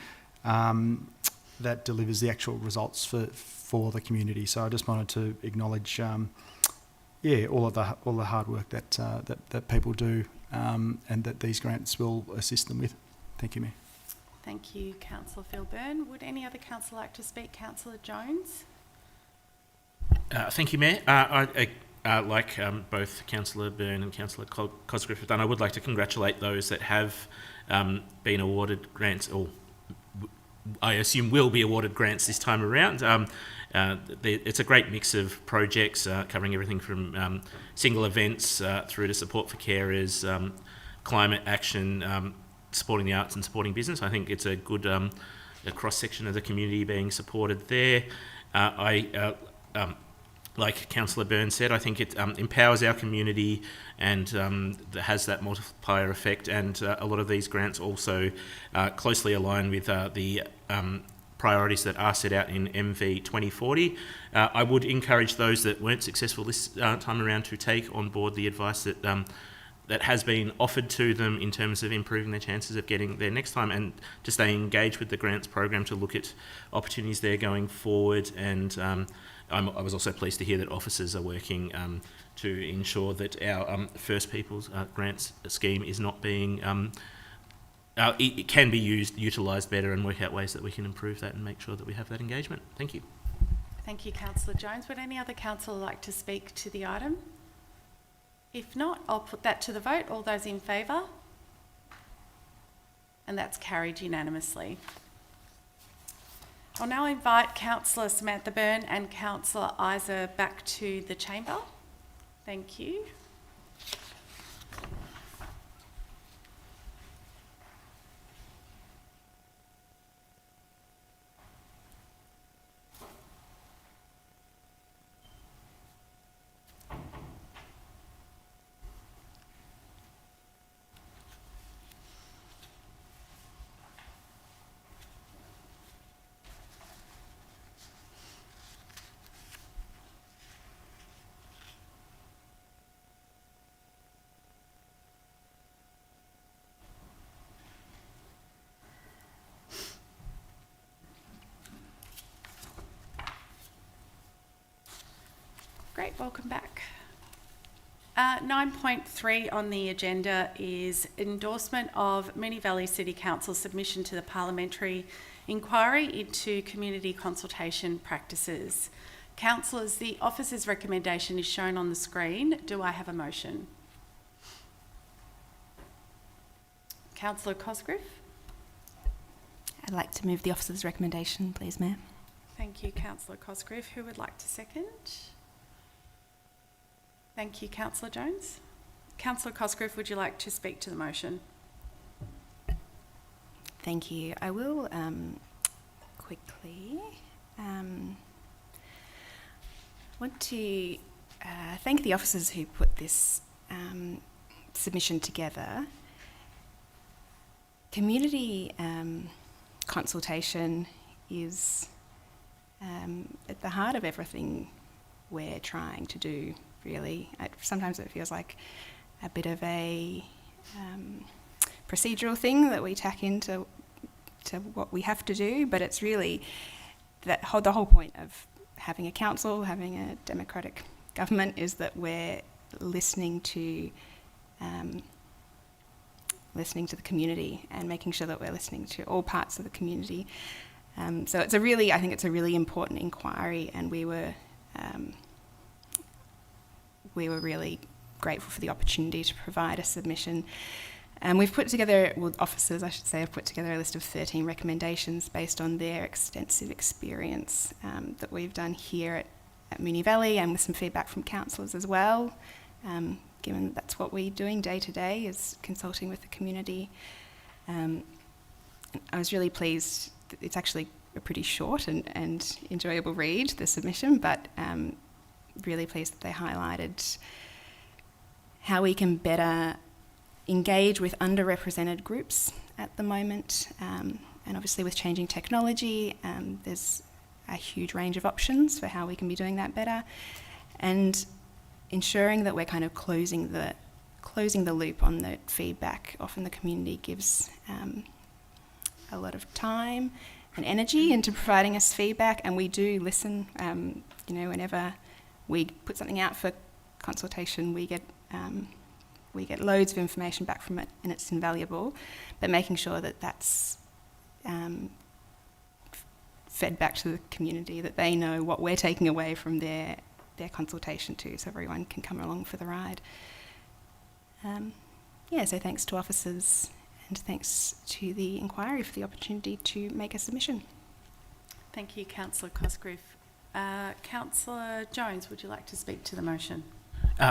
that delivers the actual results for the community. So I just wanted to acknowledge, all of the hard work that people do, and that these grants will assist them with. Thank you, Mayor. Thank you, Councillor Phil Byrne. Would any other councillor like to speak? Councillor Jones. Thank you, Mayor. Like both Councillor Byrne and Councillor Cosgrove have done, I would like to congratulate those that have been awarded grants, or I assume will be awarded grants this time around. It's a great mix of projects covering everything from single events through to support for carers, climate action, supporting the arts and supporting business. I think it's a good a cross-section of the community being supported there. Like Councillor Byrne said, I think it empowers our community and has that multiplier effect, and a lot of these grants also closely align with the priorities that are set out in MV 2040. I would encourage those that weren't successful this time around to take on board the advice that has been offered to them in terms of improving their chances of getting there next time, and to stay engaged with the grants program to look at opportunities there going forward. And I was also pleased to hear that officers are working to ensure that our First Peoples grants scheme is not being, it can be utilised better, and work out ways that we can improve that and make sure that we have that engagement. Thank you. Thank you, Councillor Jones. Would any other councillor like to speak to the item? If not, I'll put that to the vote. All those in favour? And that's carried unanimously. I'll now invite Councillor Samantha Byrne and Councillor Isa back to the chamber. Thank you. Great, welcome back. 9.3 on the agenda is endorsement of Moonee Valley City Council submission to the Parliamentary Inquiry into Community Consultation Practices. Councillors, the officer's recommendation is shown on the screen. Do I have a motion? Councillor Cosgrove. I'd like to move the officer's recommendation, please, Mayor. Thank you, Councillor Cosgrove. Who would like to second? Thank you, Councillor Jones. Councillor Cosgrove, would you like to speak to the motion? Thank you. I will quickly want to thank the officers who put this submission together. Community consultation is at the heart of everything we're trying to do, really. Sometimes it feels like a bit of a procedural thing that we tack into to what we have to do, but it's really the whole point of having a council, having a democratic government, is that we're listening to the community and making sure that we're listening to all parts of the community. So I think it's a really important inquiry, and we were really grateful for the opportunity to provide a submission. We've put together, officers I should say, have put together a list of 13 recommendations based on their extensive experience that we've done here at Moonee Valley, and with some feedback from councillors as well, given that that's what we're doing day to day, is consulting with the community. I was really pleased. It's actually a pretty short and enjoyable read, the submission, but really pleased that they highlighted how we can better engage with underrepresented groups at the moment, and obviously with changing technology, there's a huge range of options for how we can be doing that better, and ensuring that we're kind of closing the loop on the feedback. Often the community gives a lot of time and energy into providing us feedback, and we do listen. Whenever we put something out for consultation, we get loads of information back from it, and it's invaluable. But making sure that that's fed back to the community, that they know what we're taking away from their consultation too, so everyone can come along for the ride. So thanks to officers, and thanks to the inquiry for the opportunity to make a submission. Thank you, Councillor Cosgrove. Councillor Jones, would you like to speak to the motion?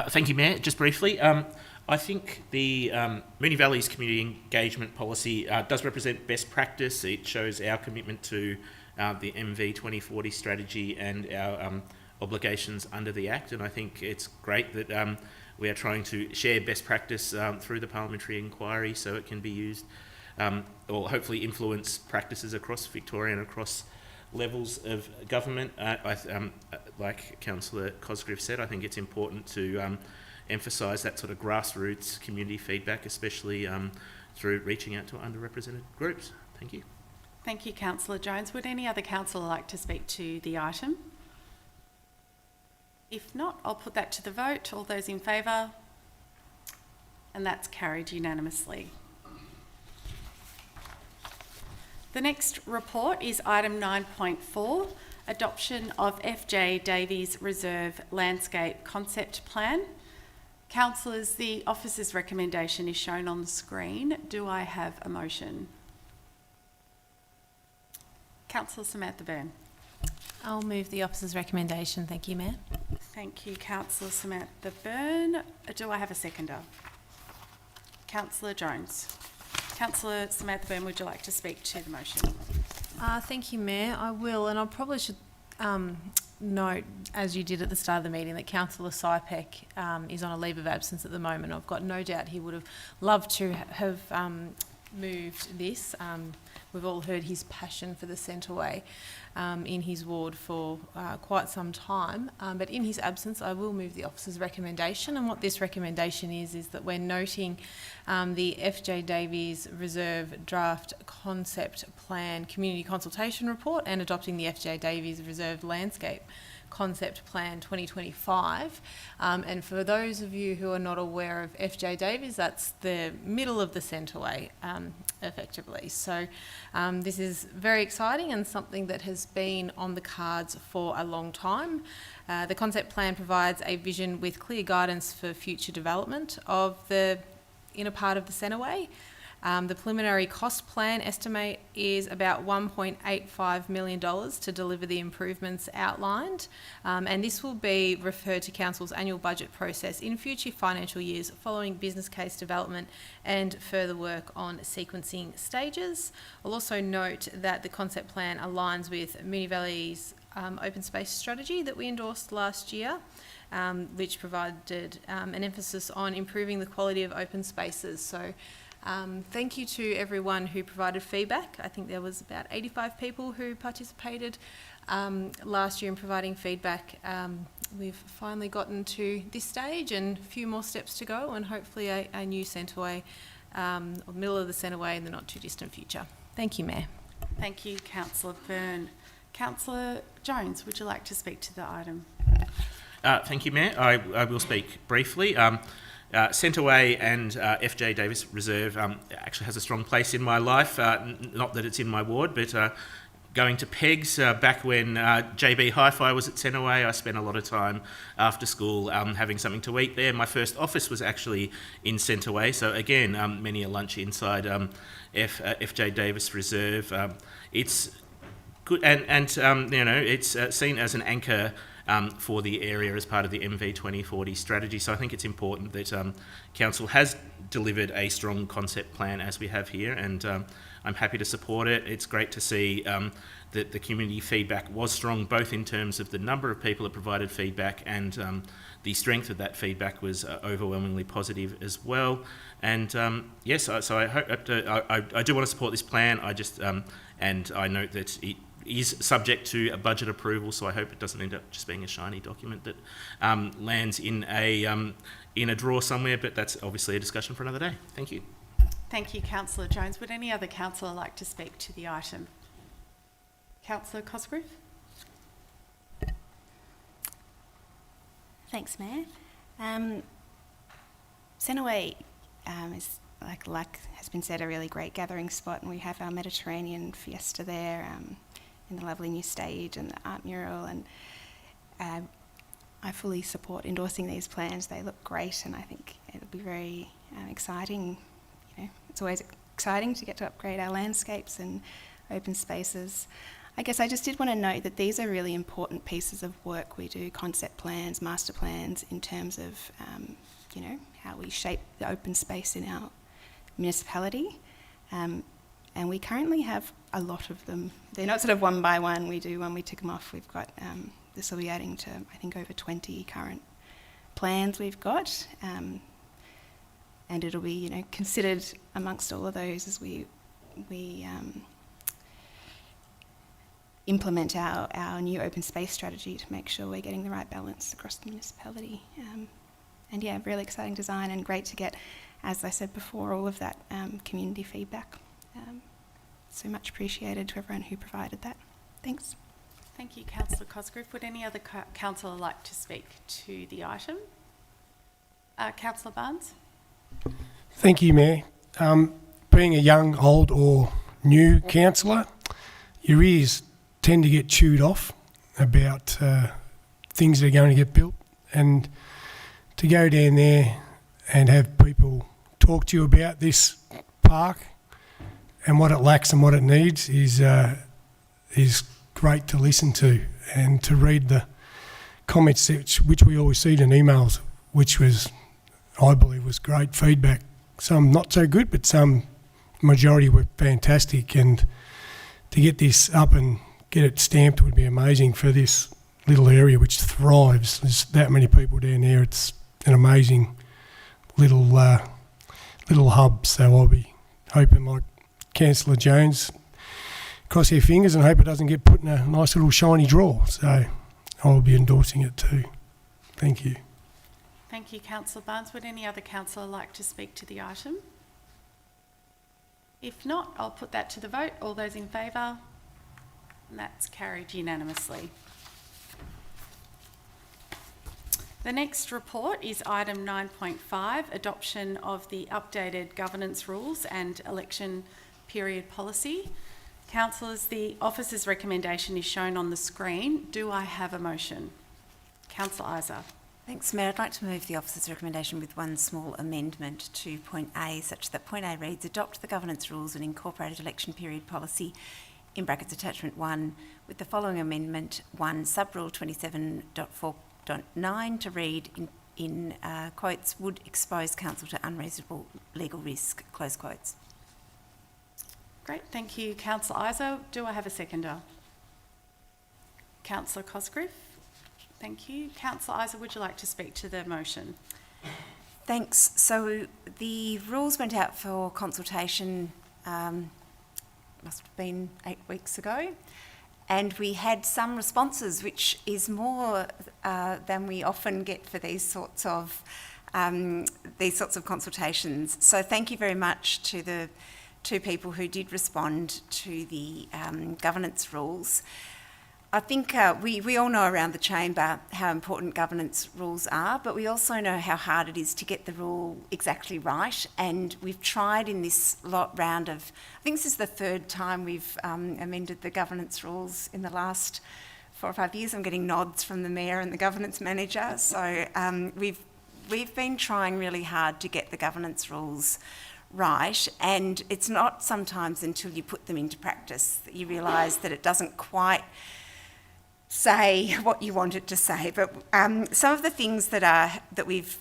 Thank you, Mayor. Just briefly, I think the Moonee Valley's community engagement policy does represent best practice. It shows our commitment to the MV 2040 strategy and our obligations under the Act, and I think it's great that we are trying to share best practice through the parliamentary inquiry, so it can be used or hopefully influence practices across Victoria and across levels of government. Like Councillor Cosgrove said, I think it's important to emphasise that sort of grassroots community feedback, especially through reaching out to underrepresented groups. Thank you. Thank you, Councillor Jones. Would any other councillor like to speak to the item? If not, I'll put that to the vote. All those in favour? And that's carried unanimously. The next report is item 9.4, adoption of FJ Davies Reserve Landscape Concept Plan. Councillors, the officer's recommendation is shown on the screen. Do I have a motion? Councillor Samantha Byrne. I'll move the officer's recommendation. Thank you, Mayor. Thank you, Councillor Samantha Byrne. Do I have a seconder? Councillor Jones. Councillor Samantha Byrne, would you like to speak to the motion? Thank you, Mayor. I will, and I probably should note, as you did at the start of the meeting, that Councillor Sypek is on a leave of absence at the moment. I've got no doubt he would have loved to have moved this. We've all heard his passion for the Centreway in his ward for quite some time, but in his absence I will move the officer's recommendation, and what this recommendation is that we're noting the FJ Davies Reserve Draft Concept Plan Community Consultation Report and adopting the FJ Davies Reserve Landscape Concept Plan 2025. And for those of you who are not aware of FJ Davies, that's the middle of the Centreway, effectively. So this is very exciting and something that has been on the cards for a long time. The concept plan provides a vision with clear guidance for future development of the inner part of the Centreway. The preliminary cost plan estimate is about $1.85 million to deliver the improvements outlined, and this will be referred to Council's annual budget process in future financial years following business case development and further work on sequencing stages. I'll also note that the concept plan aligns with Moonee Valley's open space strategy that we endorsed last year, which provided an emphasis on improving the quality of open spaces. So thank you to everyone who provided feedback. I think there was about 85 people who participated last year in providing feedback. We've finally gotten to this stage and a few more steps to go, and hopefully a new Centreway, or middle of the Centreway in the not too distant future. Thank you, Mayor. Thank you, Councillor Byrne. Councillor Jones, would you like to speak to the item? Thank you, Mayor. I will speak briefly. Centreway and FJ Davis Reserve actually has a strong place in my life. Not that it's in my ward, but going to Pegs back when JB Hi-Fi was at Centreway, I spent a lot of time after school having something to eat there. My first office was actually in Centreway, so again, many a lunch inside FJ Davis Reserve. It's good, and you know, it's seen as an anchor for the area as part of the MV 2040 strategy. So I think it's important that Council has delivered a strong concept plan as we have here, and I'm happy to support it. It's great to see that the community feedback was strong, both in terms of the number of people that provided feedback and the strength of that feedback was overwhelmingly positive as well. And yes, so I hope I do want to support this plan. I just and I note that it is subject to a budget approval, so I hope it doesn't end up just being a shiny document that lands in a drawer somewhere, but that's obviously a discussion for another day. Thank you. Thank you, Councillor Jones. Would any other councillor like to speak to the item? Councillor Cosgrove? Thanks, Mayor. Centreway is, like has been said, a really great gathering spot, and we have our Mediterranean fiesta there in the lovely new stage and the art mural, and I fully support endorsing these plans. They look great, and I think it'll be very exciting. You know, it's always exciting to get to upgrade our landscapes and open spaces. I guess I just did want to note that these are really important pieces of work we do, concept plans, master plans, in terms of, you know, how we shape the open space in our municipality. And we currently have a lot of them. They're not sort of one by one. We do when we tick them off. We've got, this will be adding to, I think, over 20 current plans we've got. And it'll be, you know, considered amongst all of those as we implement our new open space strategy to make sure we're getting the right balance across the municipality. And yeah, really exciting design, and great to get, as I said before, all of that community feedback. So much appreciated to everyone who provided that. Thanks. Thank you, Councillor Cosgrove. Would any other councillor like to speak to the item? Councillor Barnes? Thank you, Mayor. Being a young, old or new councillor, your ears tend to get chewed off about things that are going to get built, and to go down there and have people talk to you about this park and what it lacks and what it needs is great to listen to, and to read the comments which we always see in emails, which was, I believe, was great feedback. Some not so good, but some majority were fantastic, and to get this up and get it stamped would be amazing for this little area which thrives. There's that many people down there. It's an amazing little hub. So I'll be hoping, like Councillor Jones, cross your fingers and hope it doesn't get put in a nice little shiny drawer. So I'll be endorsing it too. Thank you. Thank you, Councillor Barnes. Would any other councillor like to speak to the item? If not, I'll put that to the vote. All those in favour? And that's carried unanimously. The next report is item 9.5, adoption of the updated governance rules and election period policy. Councillors, the officer's recommendation is shown on the screen. Do I have a motion? Councillor Isa. Thanks, Mayor. I'd like to move the officer's recommendation with one small amendment to point A, such that point A reads, adopt the governance rules and incorporated election period policy, in brackets attachment 1, with the following amendment: 1, sub-rule 27.4.9 to read in quotes, would expose council to unreasonable legal risk, close quotes. Great, thank you, Councillor Isa. Do I have a seconder? Councillor Cosgrove. Thank you. Councillor Isa, would you like to speak to the motion? Thanks. So the rules went out for consultation, must have been 8 weeks ago, and we had some responses, which is more than we often get for these sorts of consultations. So thank you very much to the two people who did respond to the governance rules. I think we all know around the chamber how important governance rules are, but we also know how hard it is to get the rule exactly right. And we've tried in this round of, I think this is the third time we've amended the governance rules in the last 4 or 5 years. I'm getting nods from the Mayor and the governance manager. So we've been trying really hard to get the governance rules right, and it's not sometimes until you put them into practice that you realise that it doesn't quite say what you want it to say. But some of the things that we've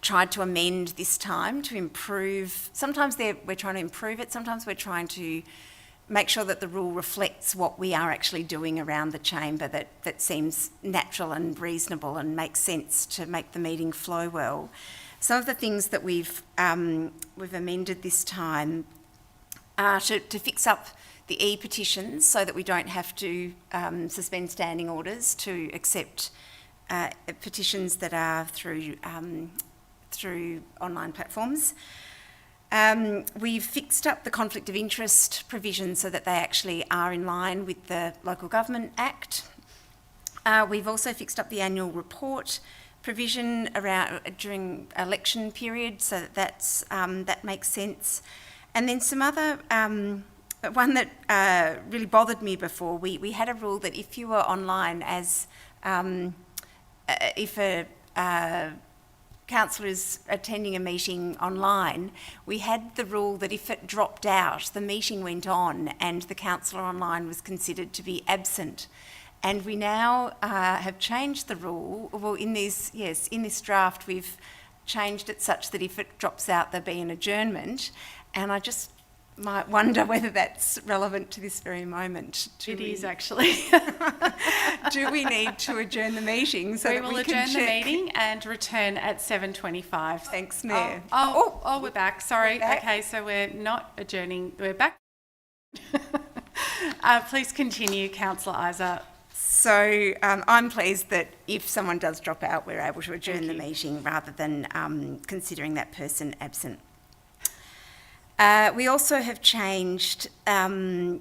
tried to amend this time to improve, sometimes we're trying to improve it, sometimes we're trying to make sure that the rule reflects what we are actually doing around the chamber, that seems natural and reasonable and makes sense to make the meeting flow well. Some of the things that we've amended this time are to fix up the e-petitions so that we don't have to suspend standing orders to accept petitions that are through online platforms. We've fixed up the conflict of interest provisions so that they actually are in line with the Local Government Act. We've also fixed up the annual report provision during election period so that makes sense. And then some other, one that really bothered me before, we had a rule that if you were online as, if a councillor is attending a meeting online, we had the rule that if it dropped out, the meeting went on and the councillor online was considered to be absent. And we now have changed the rule. Well, in this draft, we've changed it such that if it drops out, there'll be an adjournment. And I just might wonder whether that's relevant to this very moment. It is actually. Do we need to adjourn the meeting so we that will we can adjourn the check? meeting and return at 7:25. Thanks, Mayor. Oh, we're back. Sorry. We're back. Okay, so we're not adjourning. We're back. Please continue, Councillor Isa. So I'm pleased that if someone does drop out, we're able to adjourn Thank the you. meeting rather than considering that person absent. We also have changed a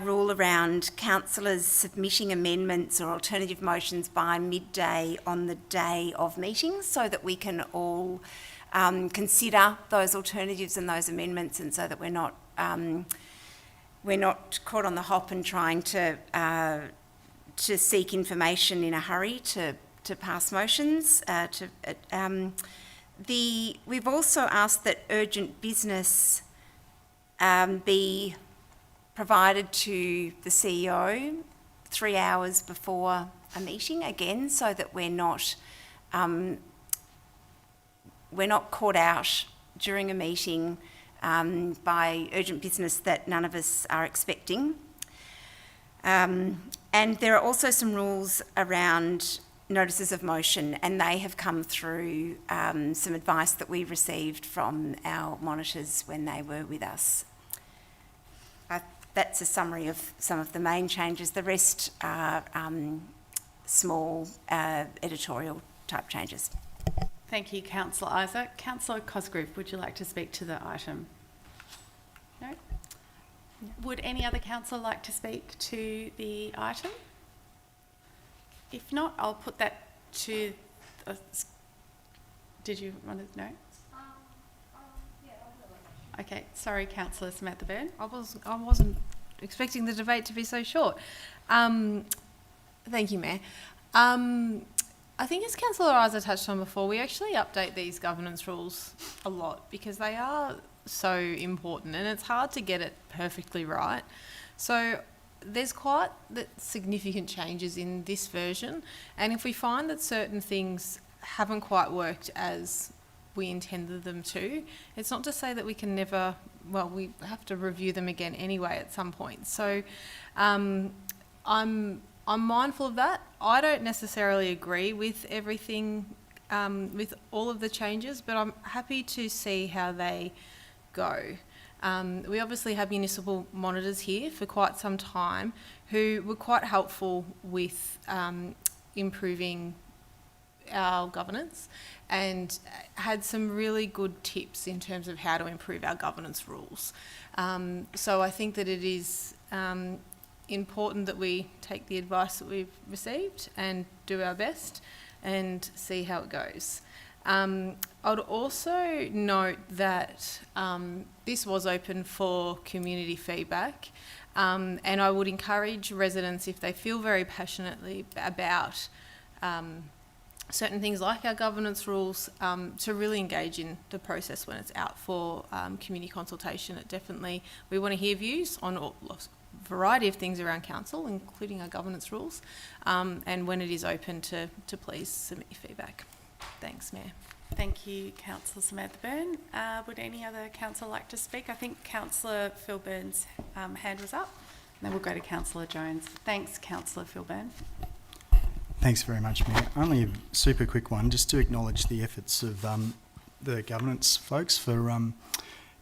rule around councillors submitting amendments or alternative motions by midday on the day of meetings so that we can all consider those alternatives and those amendments, and so that we're not caught on the hop and trying to seek information in a hurry to pass motions. We've also asked that urgent business be provided to the CEO 3 hours before a meeting, again, so that we're not caught out during a meeting by urgent business that none of us are expecting. And there are also some rules around notices of motion, and they have come through some advice that we received from our monitors when they were with us. That's a summary of some of the main changes. The rest are small editorial type changes. Thank you, Councillor Isa. Councillor Cosgrove, would you like to speak to the item? No? Would any other councillor like to speak to the item? If not, I'll put that to... did you want to know? Okay, sorry, Councillor Samantha Byrne. I wasn't expecting the debate to be so short. Thank you, Mayor. I think, as Councillor Isa touched on before, we actually update these governance rules a lot because they are so important and it's hard to get it perfectly right. So there's quite significant changes in this version, and if we find that certain things haven't quite worked as we intended them to, it's not to say that we can never, well, we have to review them again anyway at some point. So I'm mindful of that. I don't necessarily agree with everything, with all of the changes, but I'm happy to see how they go. We obviously have municipal monitors here for quite some time who were quite helpful with improving our governance and had some really good tips in terms of how to improve our governance rules. So I think that it is important that we take the advice that we've received and do our best and see how it goes. I would also note that this was open for community feedback, and I would encourage residents, if they feel very passionately about certain things like our governance rules, to really engage in the process when it's out for community consultation. We want to hear views on a variety of things around council, including our governance rules, and when it is open to please submit your feedback. Thanks, Mayor. Thank you, Councillor Samantha Byrne. Would any other councillor like to speak? I think Councillor Phil Byrne's hand was up. And then we'll go to Councillor Jones. Thanks, Councillor Phil Byrne. Thanks very much, Mayor. Only a super quick one, just to acknowledge the efforts of the governance folks for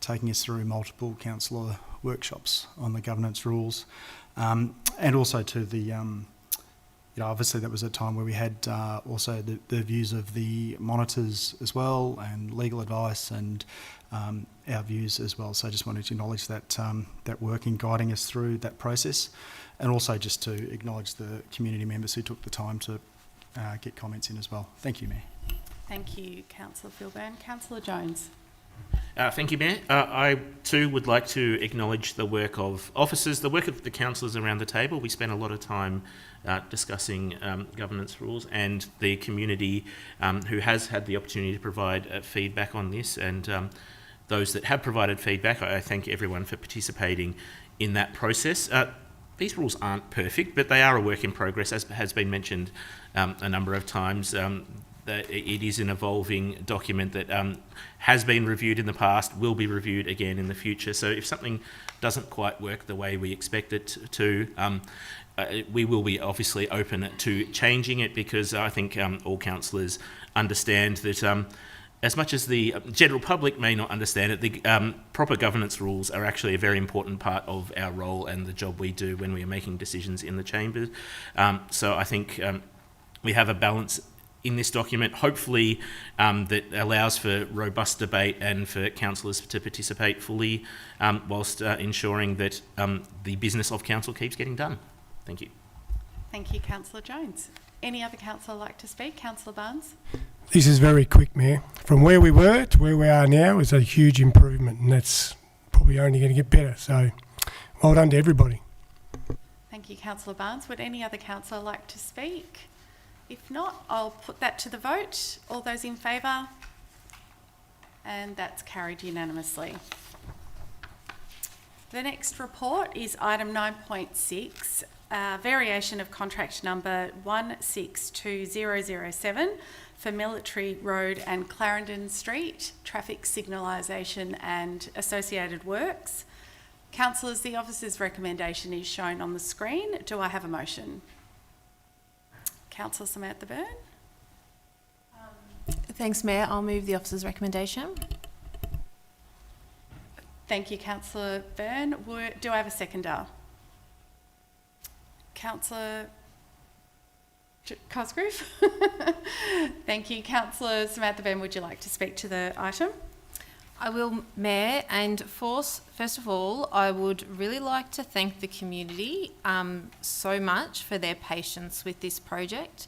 taking us through multiple councillor workshops on the governance rules, and also to the obviously that was a time where we had also the views of the monitors as well, and legal advice, and our views as well. So I just wanted to acknowledge that that work in guiding us through that process, and also just to acknowledge the community members who took the time to get comments in as well. Thank you, Mayor. Thank you, Councillor Phil Byrne. Councillor Jones. Thank you, Mayor. I too would like to acknowledge the work of officers, the work of the councillors around the table. We spent a lot of time discussing governance rules, and the community who has had the opportunity to provide feedback on this, and those that have provided feedback. I thank everyone for participating in that process. These rules aren't perfect, but they are a work in progress, as has been mentioned a number of times. That it is an evolving document that has been reviewed in the past, will be reviewed again in the future. So if something doesn't quite work the way we expect it to, we will be obviously open to changing it, because I think all councillors understand that as much as the general public may not understand it, the proper governance rules are actually a very important part of our role and the job we do when we are making decisions in the chamber. So I think we have a balance in this document, hopefully, that allows for robust debate and for councillors to participate fully, whilst ensuring that the business of council keeps getting done. Thank you. Thank you, Councillor Jones. Any other councillor like to speak? Councillor Barnes. This is very quick, Mayor. From where we were to where we are now is a huge improvement, and that's probably only going to get better. So well done to everybody. Thank you, Councillor Barnes. Would any other councillor like to speak? If not, I'll put that to the vote. All those in favour? And that's carried unanimously. The next report is item 9.6, variation of contract number 162007 for Military Road and Clarendon Street, traffic signalisation and associated works. Councillors, the officer's recommendation is shown on the screen. Do I have a motion? Councillor Samantha Byrne. Thanks, Mayor. I'll move the officer's recommendation. Thank you, Councillor Byrne. Do I have a seconder? Councillor Cosgrove. Thank you. Councillor Samantha Byrne, would you like to speak to the item? I will, Mayor, and first of all, I would really like to thank the community so much for their patience with this project.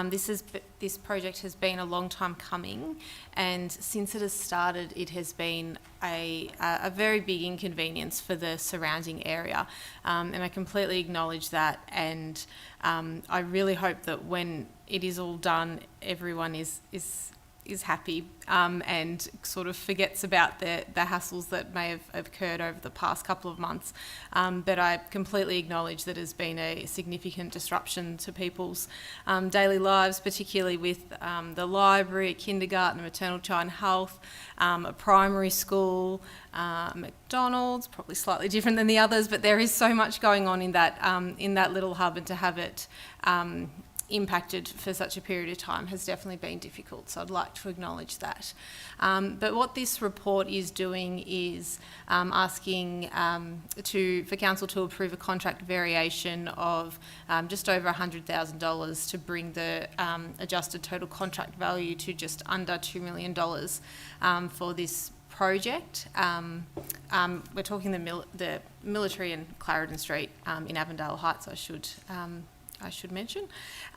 This project has been a long time coming, and since it has started, it has been a very big inconvenience for the surrounding area, and I completely acknowledge that, and I really hope that when it is all done, everyone is happy and sort of forgets about the hassles that may have occurred over the past couple of months. But I completely acknowledge that it's been a significant disruption to people's daily lives, particularly with the library, a kindergarten, maternal child health, a primary school, McDonald's, probably slightly different than the others, but there is so much going on in that little hub, and to have it impacted for such a period of time has definitely been difficult, so I'd like to acknowledge that. But what this report is doing is asking for Council to approve a contract variation of just over $100,000 to bring the adjusted total contract value to just under $2 million for this project. We're talking the military and Clarendon Street in Avondale Heights, I should mention.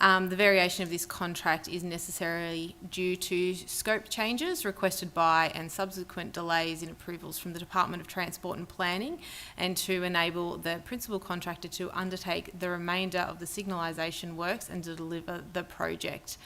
The variation of this contract is necessarily due to scope changes requested by and subsequent delays in approvals from the Department of Transport and Planning, and to enable the principal contractor to undertake the remainder of the signalisation works and to deliver the project.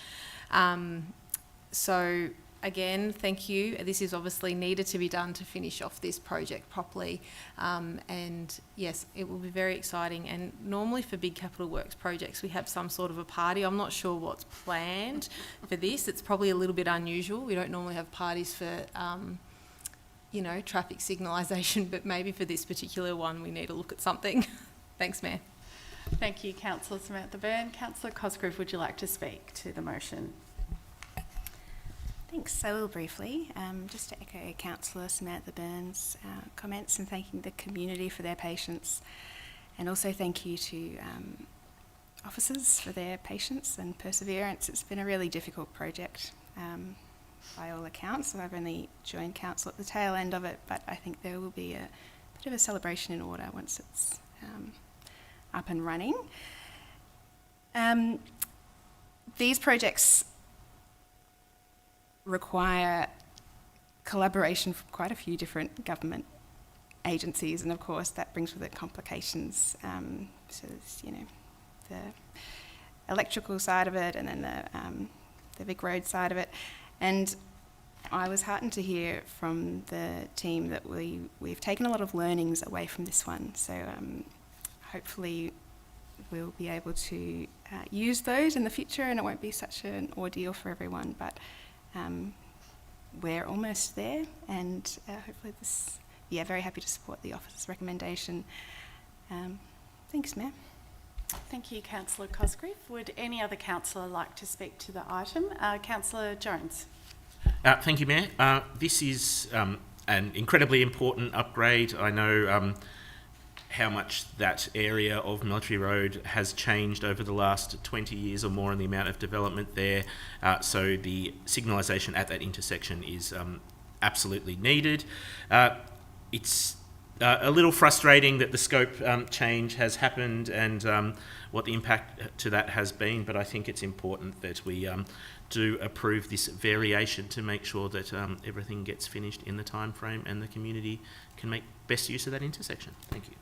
So again, thank you. This is obviously needed to be done to finish off this project properly. And yes, it will be very exciting. And normally for big capital works projects, we have some sort of a party. I'm not sure what's planned for this. It's probably a little bit unusual. We don't normally have parties for, traffic signalisation, but maybe for this particular one, we need to look at something. Thanks, Mayor. Thank you, Councillor Samantha Byrne. Councillor Cosgrove, would you like to speak to the motion? Thanks. I will briefly, just to echo Councillor Samantha Byrne's comments, and thanking the community for their patience, and also thank you to officers for their patience and perseverance. It's been a really difficult project by all accounts. So I've only joined council at the tail end of it, but I think there will be a bit of a celebration in order once it's up and running. These projects require collaboration from quite a few different government agencies, and of course that brings with it complications. So there's, the electrical side of it, and then the big road side of it. And I was heartened to hear from the team that we've taken a lot of learnings away from this one. So hopefully we'll be able to use those in the future, and it won't be such an ordeal for everyone. But we're almost there, and hopefully very happy to support the officer's recommendation. Thanks, Mayor. Thank you, Councillor Cosgrove. Would any other councillor like to speak to the item? Councillor Jones. Thank you, Mayor. This is an incredibly important upgrade. I know how much that area of Military Road has changed over the last 20 years or more in the amount of development there. So the signalisation at that intersection is absolutely needed. It's a little frustrating that the scope change has happened and what the impact to that has been, but I think it's important that we do approve this variation to make sure that everything gets finished in the time frame and the community can make best use of that intersection. Thank you.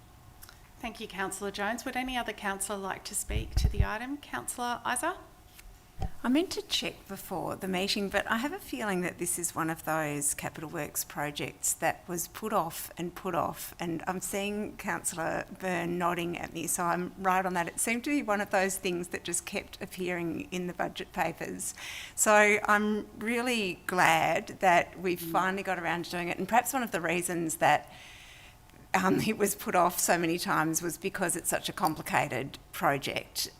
Thank you, Councillor Jones. Would any other councillor like to speak to the item? Councillor Isa? I meant to check before the meeting, but I have a feeling that this is one of those capital works projects that was put off, and I'm seeing Councillor Byrne nodding at me, so I'm right on that. It seemed to be one of those things that just kept appearing in the budget papers. So I'm really glad that we've finally got around to doing it, and perhaps one of the reasons that it was put off so many times was because it's such a complicated project,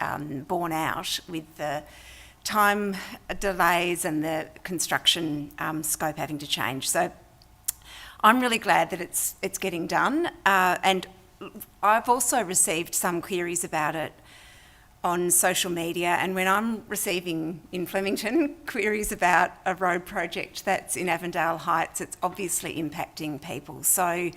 borne out with the time delays and the construction scope having to change. So I'm really glad that it's getting done, and I've also received some queries about it on social media, and when I'm receiving in Flemington queries about a road project that's in Avondale Heights, it's obviously impacting people. So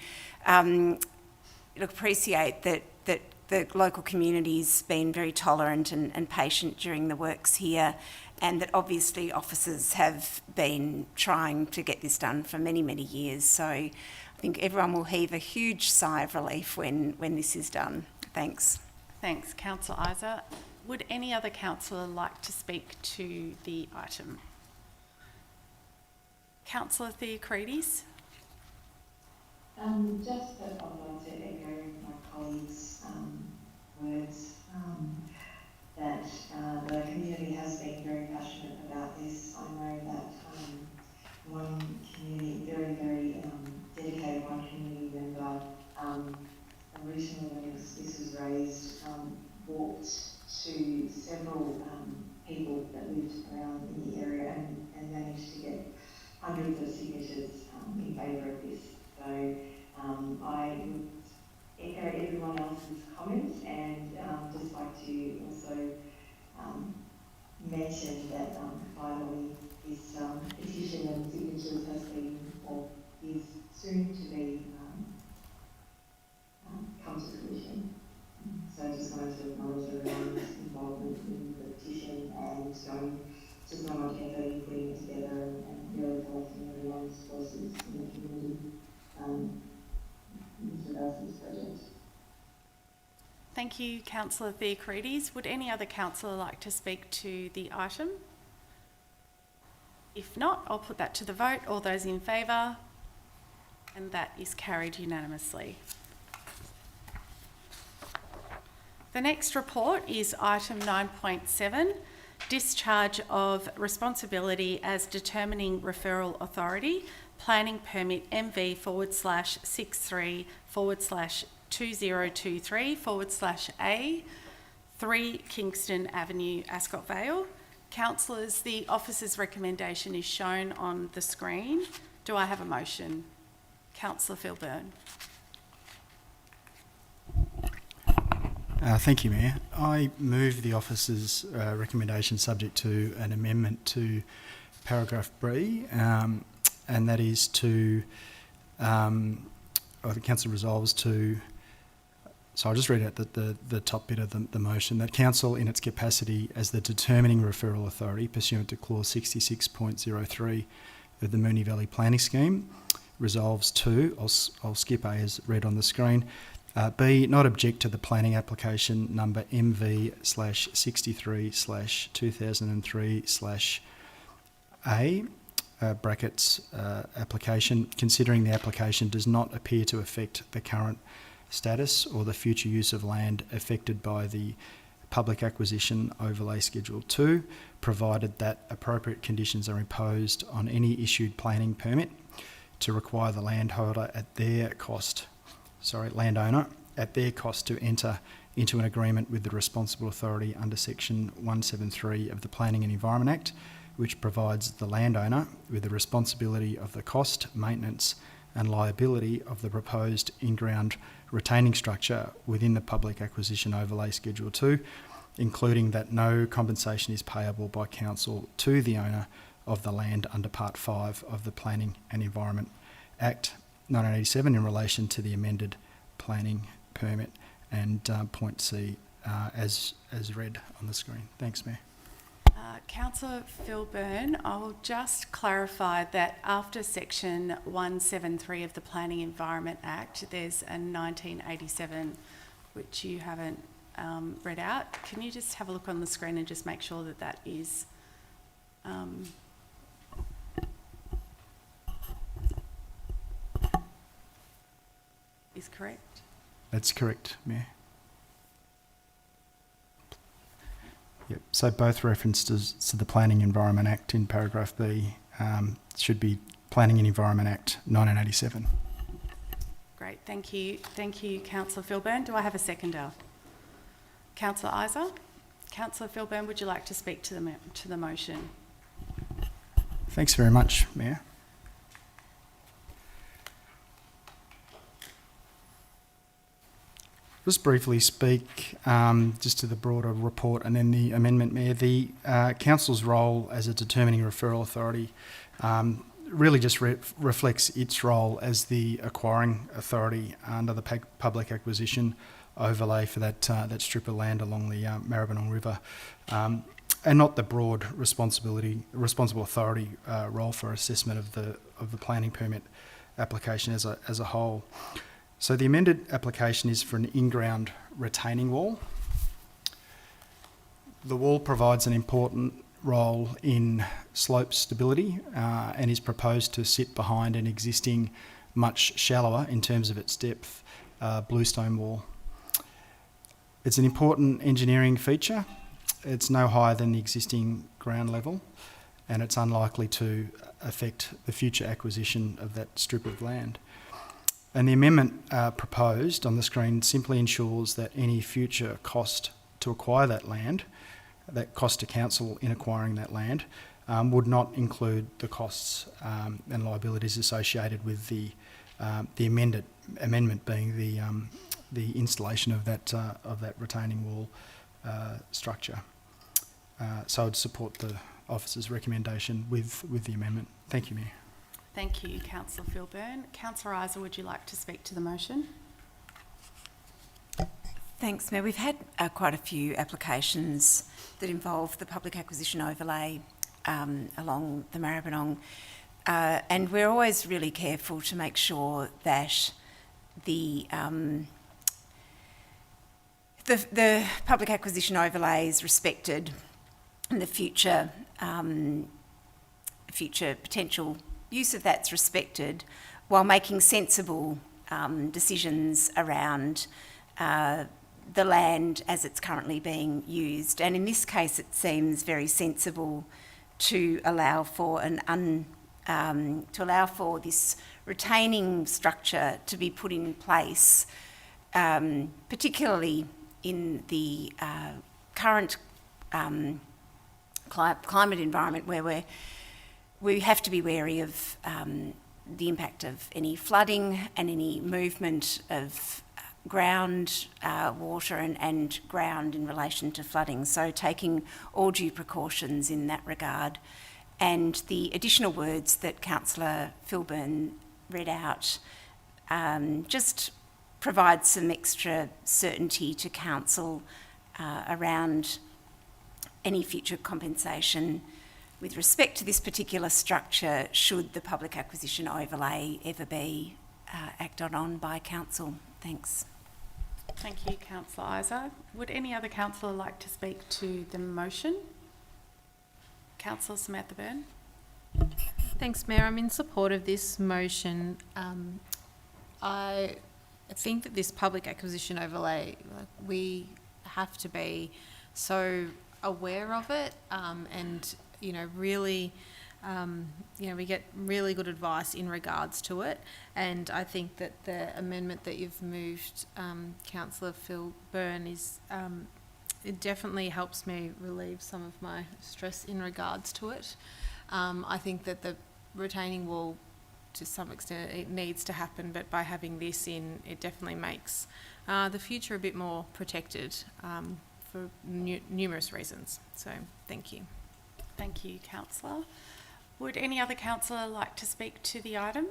appreciate that the local community's been very tolerant and patient during the works here, and that obviously officers have been trying to get this done for many, many years. So I think everyone will heave a huge sigh of relief when this is done. Thanks. Thanks, Councillor Isa. Would any other councillor like to speak to the item? Councillor Theocrides. Just that I'd like to echo my colleagues' words that the community has been very passionate about this. I know that one community, very, very dedicated one community member, originally when this was raised, walked to several hundreds of signatures in favour of this. So I would echo everyone else's comments and just like to also mention that finally this petition and signatures has been, or is soon to be, come to fruition. So I just wanted to acknowledge everyone's involvement in the petition and just so much effort in putting it together and really collecting everyone's voices in the community with regards to this project. Thank you, Councillor Theocharides. Would any other councillor like to speak to the item? If not, I'll put that to the vote. All those in favour? And that is carried unanimously. The next report is item 9.7, discharge of responsibility as determining referral authority, planning permit MV/63/2023/A, 3 Kingston Avenue, Ascot Vale. Councillors, the officer's recommendation is shown on the screen. Do I have a motion? Councillor Phil Byrne. Thank you, Mayor. I move the officer's recommendation subject to an amendment to paragraph B, and that is to, the council resolves to, so I'll just read out the top bit of the motion, that council in its capacity as the determining referral authority pursuant to clause 66.03 of the Moonee Valley Planning Scheme resolves to, I'll skip A as read on the screen, B, not object to the planning application number MV/63/2003/A, brackets application, considering the application does not appear to affect the current status or the future use of land affected by the public acquisition overlay schedule 2, provided that appropriate conditions are imposed on any issued planning permit to require the landowner at their cost to enter into an agreement with the responsible authority under section 173 of the Planning and Environment Act, which provides the landowner with the responsibility of the cost, maintenance and liability of the proposed in-ground retaining structure within the public acquisition overlay schedule 2, including that no compensation is payable by council to the owner of the land under Part 5 of the Planning and Environment Act 1987 in relation to the amended planning permit, and point C as read on the screen. Thanks, Mayor. Councillor Phil Byrne, I will just clarify that after section 173 of the Planning Environment Act, there's a 1987 which you haven't read out. Can you just have a look on the screen and just make sure that that is correct? That's correct, Mayor. Yep. So both references to the Planning Environment Act in paragraph B should be Planning and Environment Act 1987. Great, thank you. Thank you, Councillor Phil Byrne. Do I have a seconder? Councillor Isa? Councillor Phil Byrne, would you like to speak to the motion? Thanks very much, Mayor. Just briefly speak just to the broader report and then the amendment, Mayor. The council's role as a determining referral authority really just reflects its role as the acquiring authority under the public acquisition overlay for that strip of land along the Maribyrnong River, and not the broad responsible authority role for assessment of the planning permit application as a whole. So the amended application is for an in-ground retaining wall. The wall provides an important role in slope stability and is proposed to sit behind an existing, much shallower in terms of its depth, bluestone wall. It's an important engineering feature. It's no higher than the existing ground level, and it's unlikely to affect the future acquisition of that strip of land. And the amendment proposed on the screen simply ensures that any future cost to acquire that land, that cost to council in acquiring that land, would not include the costs and liabilities associated with the amendment being the installation of that retaining wall structure. So I'd support the officer's recommendation with the amendment. Thank you, Mayor. Thank you, Councillor Philburn. Councillor Isa, would you like to speak to the motion? Thanks, Mayor. We've had quite a few applications that involve the public acquisition overlay along the Maribyrnong, and we're always really careful to make sure that the public acquisition overlay is respected and the future potential use of that's respected, while making sensible decisions around the land as it's currently being used. And in this case, it seems very sensible to allow for this retaining structure to be put in place, particularly in the current climate environment where we have to be wary of the impact of any flooding and any movement of ground water and ground in relation to flooding. So taking all due precautions in that regard. And the additional words that Councillor Philburn read out just provide some extra certainty to Council around any future compensation with respect to this particular structure should the public acquisition overlay ever be acted on by Council. Thanks. Thank you, Councillor Isa. Would any other councillor like to speak to the motion? Councillor Samantha Byrne. Thanks, Mayor. I'm in support of this motion. I think that this public acquisition overlay, we have to be so aware of it, and really, we get really good advice in regards to it. And I think that the amendment that you've moved, Councillor Philburn, is it definitely helps me relieve some of my stress in regards to it. I think that the retaining wall, to some extent, it needs to happen, but by having this in, it definitely makes the future a bit more protected for numerous reasons. So thank you. Thank you, Councillor. Would any other councillor like to speak to the item?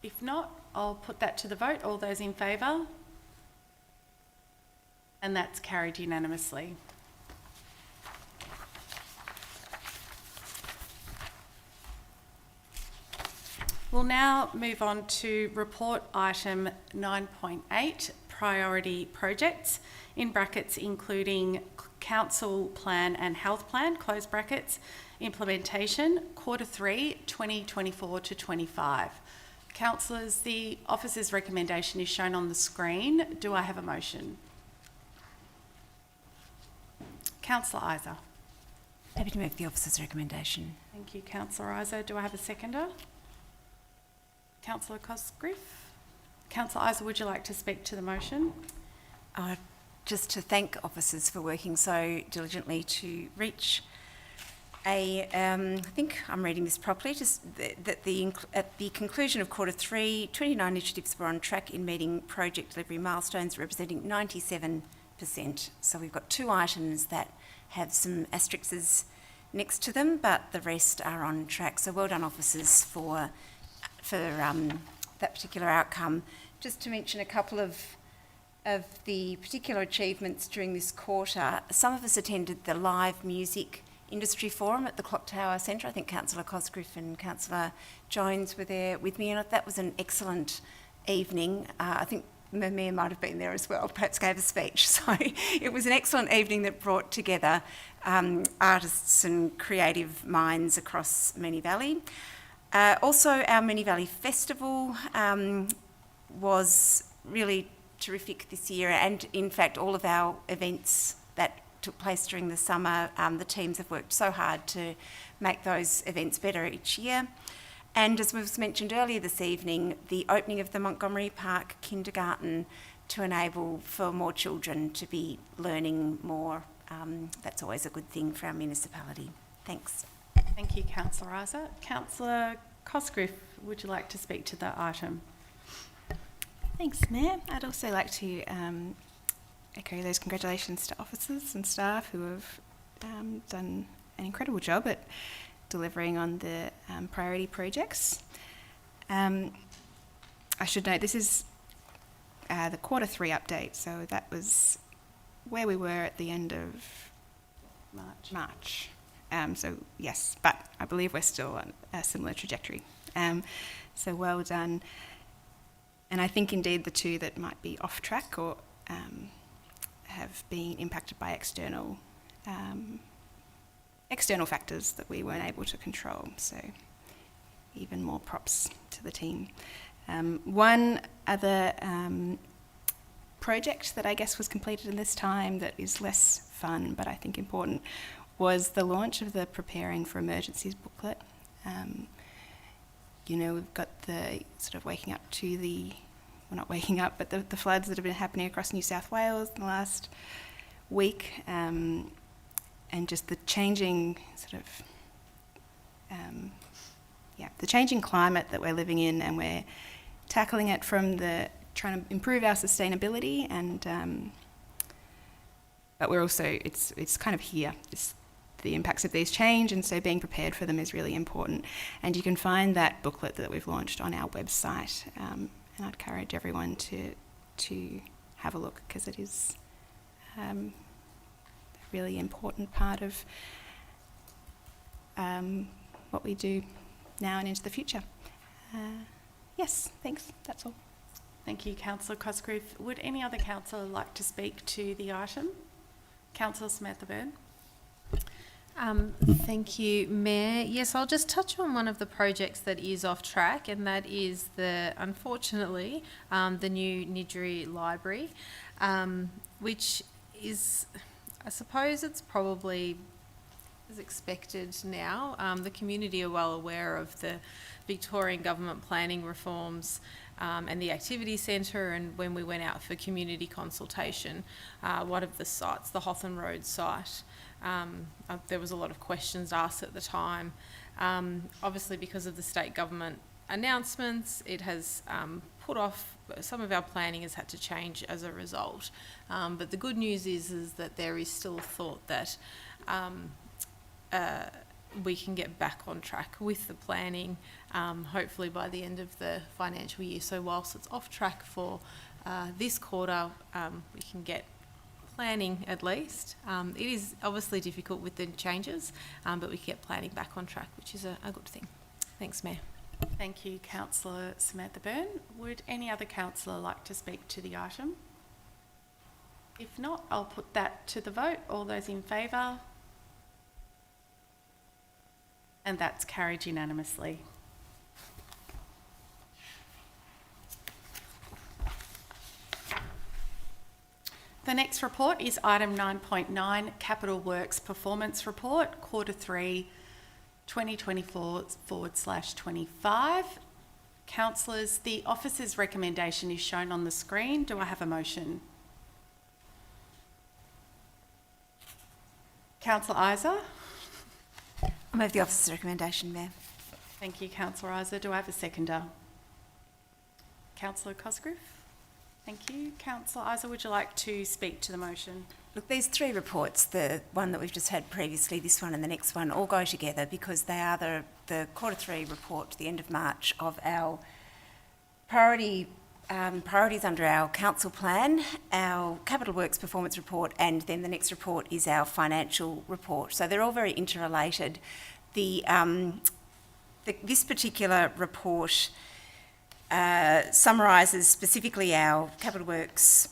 If not, I'll put that to the vote. All those in favour? And that's carried unanimously. We'll now move on to report item 9.8, priority projects, in brackets including council plan and health plan, close brackets, implementation, Q3 2024 to 25. Councillors, the officer's recommendation is shown on the screen. Do I have a motion? Councillor Isa. Happy to move the officer's recommendation. Thank you, Councillor Isa. Do I have a seconder? Councillor Cosgriff. Councillor Isa, would you like to speak to the motion? Just to thank officers for working so diligently to reach I think I'm reading this properly, just that at the conclusion of Q3, 29 initiatives were on track in meeting project delivery milestones representing 97%. So we've got 2 items that have some asterisks next to them, but the rest are on track. So well done, officers, for that particular outcome. Just to mention a couple of the particular achievements during this quarter, some of us attended the live music industry forum at the Clock Tower Centre. I think Councillor Cosgriff and Councillor Jones were there with me, and that was an excellent evening. I think the Mayor might have been there as well, perhaps gave a speech. So it was an excellent evening that brought together artists and creative minds across Moonee Valley. Also, our Moonee Valley Festival was really terrific this year, and in fact all of our events that took place during the summer, the teams have worked so hard to make those events better each year. And as was mentioned earlier this evening, the opening of the Montgomery Park Kindergarten to enable for more children to be learning more that's always a good thing for our municipality. Thanks. Thank you, Councillor Isa. Councillor Cosgriff, would you like to speak to the item? Thanks, Mayor. I'd also like to echo those congratulations to officers and staff who have done an incredible job at delivering on the priority projects. I should note this is the Q3 update, so that was where we were at the end of March. So yes, but I believe we're still on a similar trajectory. So well done. And I think indeed the two that might be off track or have been impacted by external factors that we weren't able to control. So even more props to the team. One other project that I guess was completed in this time that is less fun but I think important was the launch of the Preparing for Emergencies booklet. We've got the sort of waking up to not waking up, but the floods that have been happening across New South Wales in the last week, and just the changing the changing climate that we're living in, and we're tackling it from trying to improve our sustainability, and but we're also it's kind of here. The impacts of these change, and so being prepared for them is really important. And you can find that booklet that we've launched on our website, and I'd encourage everyone to have a look because it is a really important part of what we do now and into the future. Yes, thanks. That's all. Thank you, Councillor Cosgriff. Would any other councillor like to speak to the item? Councillor Samantha-Byrne. Thank you, Mayor. Yes, I'll just touch on one of the projects that is off track, and that is unfortunately, the new Nidri Library, which is, I suppose it's probably as expected now. The community are well aware of the Victorian government planning reforms and the activity centre, and when we went out for community consultation, one of the sites, the Hawthorn Road site, there was a lot of questions asked at the time. Obviously, because of the state government announcements, it has put off, some of our planning has had to change as a result. But the good news is that there is still thought that we can get back on track with the planning, hopefully by the end of the financial year. So whilst it's off track for this quarter, we can get planning at least. It is obviously difficult with the changes, but we can get planning back on track, which is a good thing. Thanks, Mayor. Thank you, Councillor Samantha-Byrne. Would any other councillor like to speak to the item? If not, I'll put that to the vote. All those in favour? And that's carried unanimously. The next report is item 9.9, Capital Works Performance Report, Q3 2024/25. Councillors, the officer's recommendation is shown on the screen. Do I have a motion? Councillor Isa? I move the officer's recommendation, Mayor. Thank you, Councillor Isa. Do I have a seconder? Councillor Cosgriff? Thank you. Councillor Isa, would you like to speak to the motion? Look, these three reports, the one that we've just had previously, this one and the next one, all go together because they are the Q3 report to the end of March of our priorities under our council plan, our Capital Works Performance Report, and then the next report is our financial report. So they're all very interrelated. This particular report summarises specifically our Capital Works,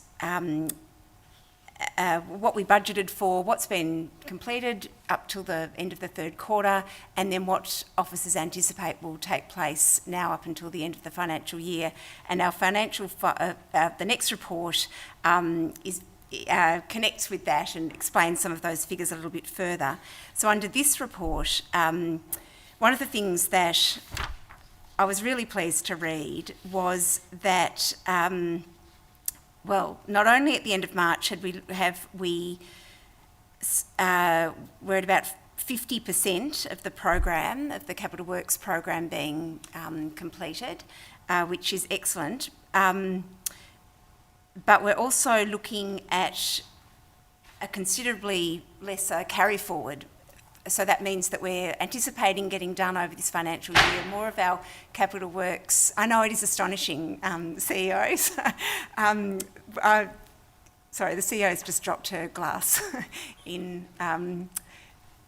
what we budgeted for, what's been completed up till the end of the third quarter, and then what officers anticipate will take place now up until the end of the financial year. And our financial, the next report connects with that and explains some of those figures a little bit further. So under this report, one of the things that I was really pleased to read was that not only at the end of March have we we're at about 50% of the program, of the Capital Works program being completed, which is excellent. But we're also looking at a considerably lesser carry forward. So that means that we're anticipating getting done over this financial year more of our capital works. I know it is astonishing, CEOs. Sorry, the CEO's just dropped her glass in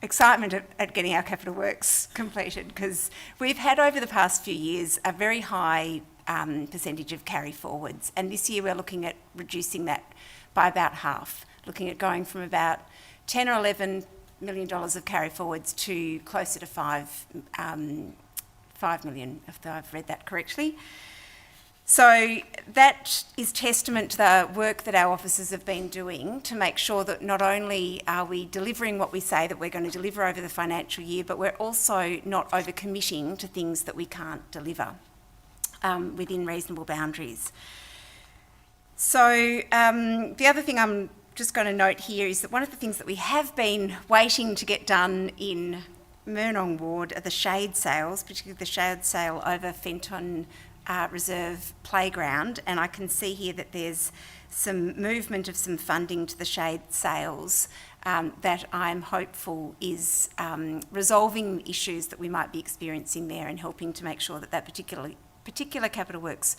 excitement at getting our capital works completed, because we've had over the past few years a very high percentage of carry forwards, and this year we're looking at reducing that by about half, looking at going from about 10 or 11 million dollars of carry forwards to closer to 5 million, if I've read that correctly. So that is testament to the work that our officers have been doing to make sure that not only are we delivering what we say that we're going to deliver over the financial year, but we're also not overcommitting to things that we can't deliver within reasonable boundaries. So the other thing I'm just going to note here is that one of the things that we have been waiting to get done in Murnong Ward are the shade sales, particularly the shade sale over Fenton Reserve Playground, and I can see here that there's some movement of some funding to the shade sales that I'm hopeful is resolving issues that we might be experiencing there and helping to make sure that that particular Capital Works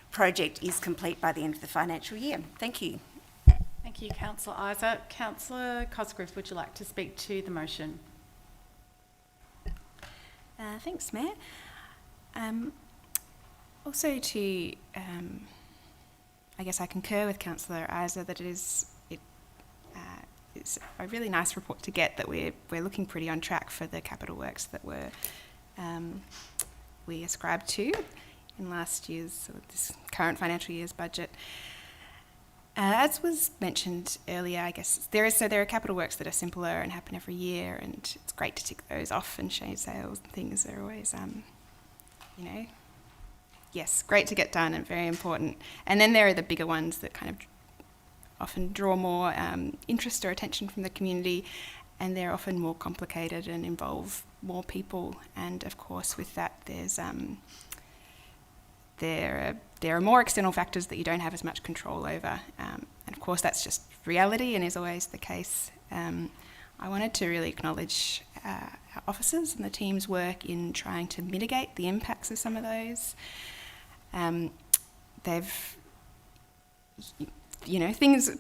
project is complete by the end of the financial year. Thank you. Thank you, Councillor Isa. Councillor Cosgrove, would you like to speak to the motion? Thanks, Mayor. Also to, I guess I concur with Councillor Isa that it's a really nice report to get, that we're looking pretty on track for the capital works that we ascribed to in last year's, or this current financial year's budget. As was mentioned earlier, I guess there are capital works that are simpler and happen every year, and it's great to tick those off, and shade sales and things are always, yes, great to get done and very important. And then there are the bigger ones that kind of often draw more interest or attention from the community, and they're often more complicated and involve more people. And of course, with that, there are more external factors that you don't have as much control over. And of course, that's just reality and is always the case. I wanted to really acknowledge our officers and the team's work in trying to mitigate the impacts of some of those. Things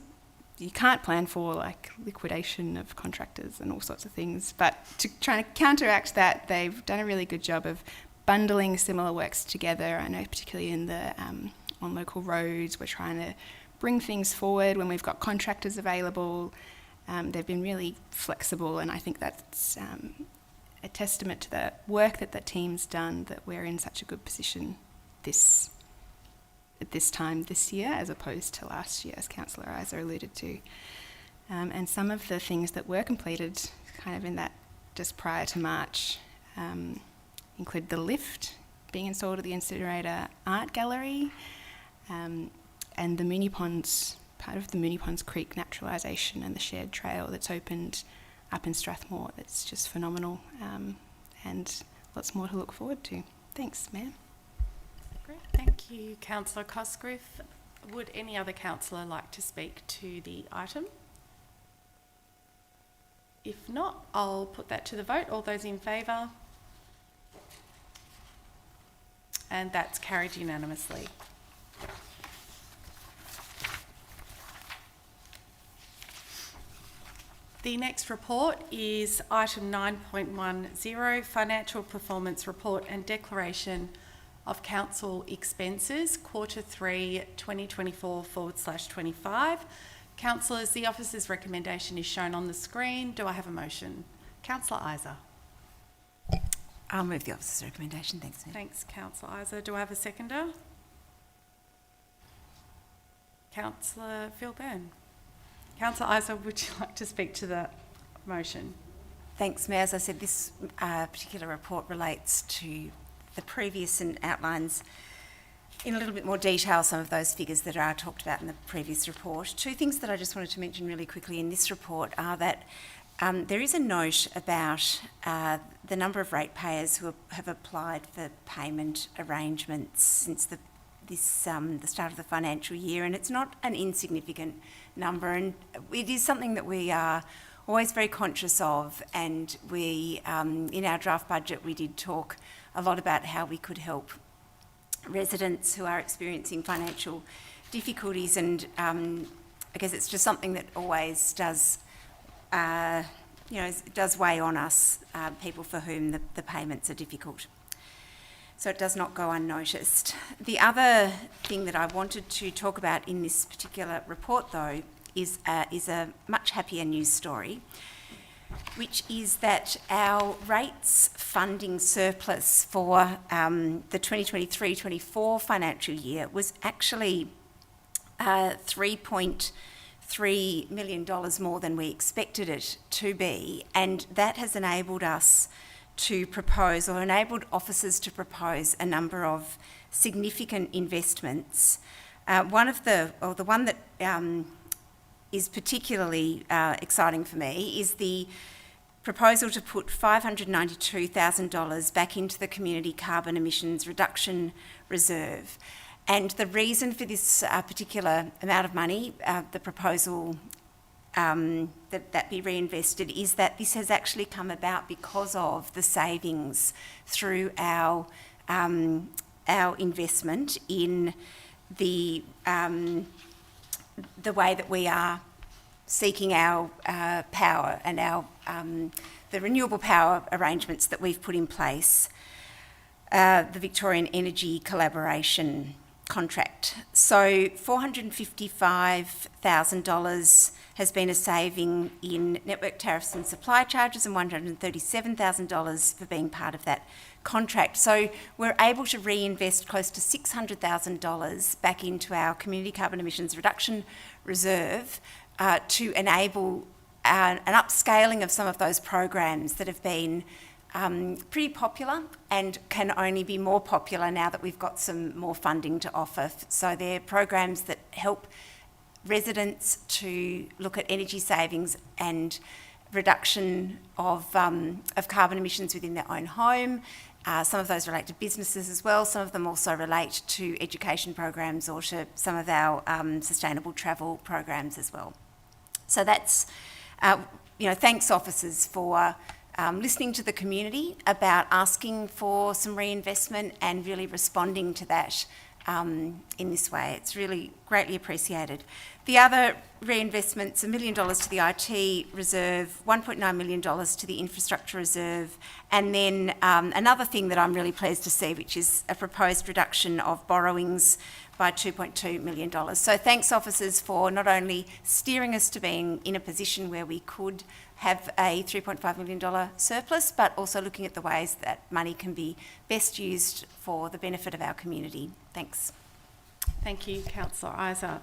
you can't plan for, like liquidation of contractors and all sorts of things, but to try to counteract that, they've done a really good job of bundling similar works together. I know particularly in the on local roads, we're trying to bring things forward when we've got contractors available. They've been really flexible, and I think that's a testament to the work that the team's done, that we're in such a good position at this time this year as opposed to last year, as Councillor Isa alluded to. And some of the things that were completed kind of in that just prior to March include the lift being installed at the Incinerator Art Gallery, and the Moonee Ponds, part of the Moonee Ponds Creek naturalisation and the shared trail that's opened up in Strathmore. That's just phenomenal, and lots more to look forward to. Thanks, Mayor. Great, thank you, Councillor Cosgrove. Would any other councillor like to speak to the item? If not, I'll put that to the vote. All those in favour? And that's carried unanimously. The next report is item 9.10, Financial Performance Report and Declaration of Council Expenses, Quarter 3, 2024/25. Councillors, the officer's recommendation is shown on the screen. Do I have a motion? Councillor Isa. I'll move the officer's recommendation. Thanks, Mayor. Thanks, Councillor Isa. Do I have a seconder? Councillor Phil Byrne. Councillor Isa, would you like to speak to the motion? Thanks, Mayor. As I said, this particular report relates to the previous and outlines in a little bit more detail some of those figures that are talked about in the previous report. Two things that I just wanted to mention really quickly in this report are that there is a note about the number of ratepayers who have applied for payment arrangements since the start of the financial year, and it's not an insignificant number, and it is something that we are always very conscious of, and we, in our draft budget, we did talk a lot about how we could help residents who are experiencing financial difficulties, and I guess it's just something that always does, it does weigh on us, people for whom the payments are difficult. So it does not go unnoticed. The other thing that I wanted to talk about in this particular report, though, is a much happier news story, which is that our rates funding surplus for the 2023-24 financial year was actually $3.3 million more than we expected it to be, and that has enabled us to propose, or enabled officers to propose, a number of significant investments. The one that is particularly exciting for me is the proposal to put $592,000 back into the Community Carbon Emissions Reduction Reserve. And the reason for this particular amount of money, the proposal that be reinvested, is that this has actually come about because of the savings through our investment in the way that we are seeking our power and our the renewable power arrangements that we've put in place, the Victorian Energy Collaboration contract. So $455,000 has been a saving in network tariffs and supply charges, and $137,000 for being part of that contract. So we're able to reinvest close to $600,000 back into our Community Carbon Emissions Reduction Reserve to enable an upscaling of some of those programs that have been pretty popular and can only be more popular now that we've got some more funding to offer. So they're programs that help residents to look at energy savings and reduction of carbon emissions within their own home. Some of those relate to businesses as well. Some of them also relate to education programs or to some of our sustainable travel programs as well. So that's, thanks officers for listening to the community about asking for some reinvestment and really responding to that in this way. It's really greatly appreciated. The other reinvestments, $1 million to the IT reserve, $1.9 million to the infrastructure reserve, and then another thing that I'm really pleased to see, which is a proposed reduction of borrowings by $2.2 million. So thanks officers for not only steering us to being in a position where we could have a $3.5 million surplus, but also looking at the ways that money can be best used for the benefit of our community. Thanks. Thank you, Councillor Isa.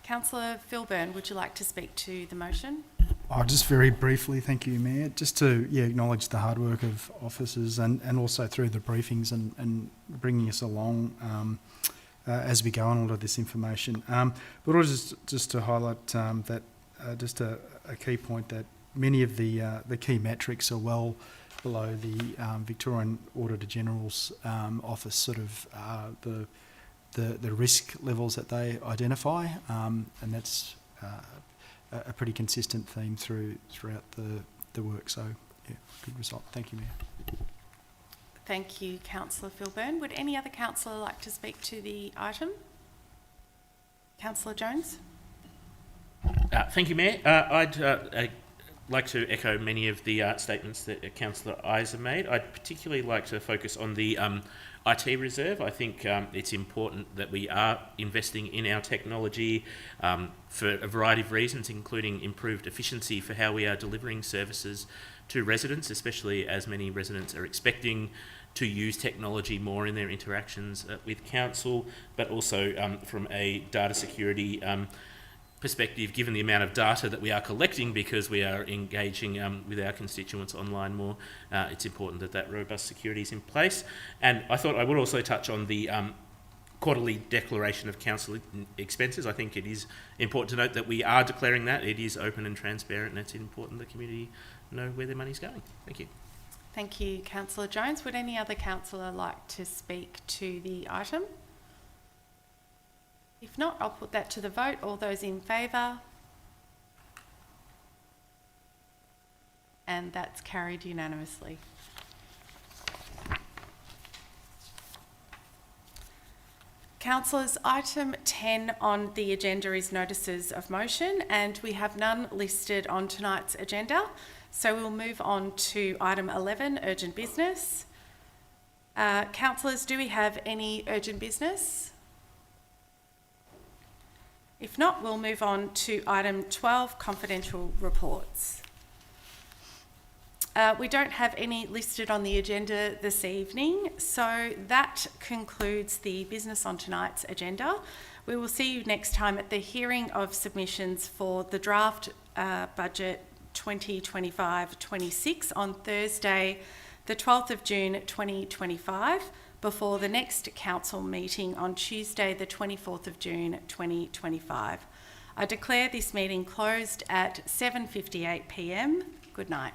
Councillor Philburn, would you like to speak to the motion? Just very briefly, thank you, Mayor. Just to acknowledge the hard work of officers and also through the briefings and bringing us along as we go on all of this information. But also just to highlight that just a key point that many of the key metrics are well below the Victorian Auditor General's office sort of the risk levels that they identify, and that's a pretty consistent theme throughout the work. So, yeah, good result. Thank you, Mayor. Thank you, Councillor Philburn. Would any other councillor like to speak to the item? Councillor Jones? Thank you, Mayor. I'd like to echo many of the statements that Councillor Isa made. I'd particularly like to focus on the IT reserve. I think it's important that we are investing in our technology for a variety of reasons, including improved efficiency for how we are delivering services to residents, especially as many residents are expecting to use technology more in their interactions with council, but also from a data security perspective, given the amount of data that we are collecting because we are engaging with our constituents online more, it's important that that robust security is in place. And I thought I would also touch on the quarterly declaration of council expenses. I think it is important to note that we are declaring that. It is open and transparent, and it's important the community know where their money's going. Thank you. Thank you, Councillor Jones. Would any other councillor like to speak to the item? If not, I'll put that to the vote. All those in favour? And that's carried unanimously. Councillors, item 10 on the agenda is notices of motion, and we have none listed on tonight's agenda. So we'll move on to item 11, urgent business. Councillors, do we have any urgent business? If not, we'll move on to item 12, confidential reports. We don't have any listed on the agenda this evening, so that concludes the business on tonight's agenda. We will see you next time at the hearing of submissions for the draft budget 2025-26 on Thursday, the 12th of June 2025, before the next council meeting on Tuesday, the 24th of June 2025. I declare this meeting closed at 7:58 p.m. Good night.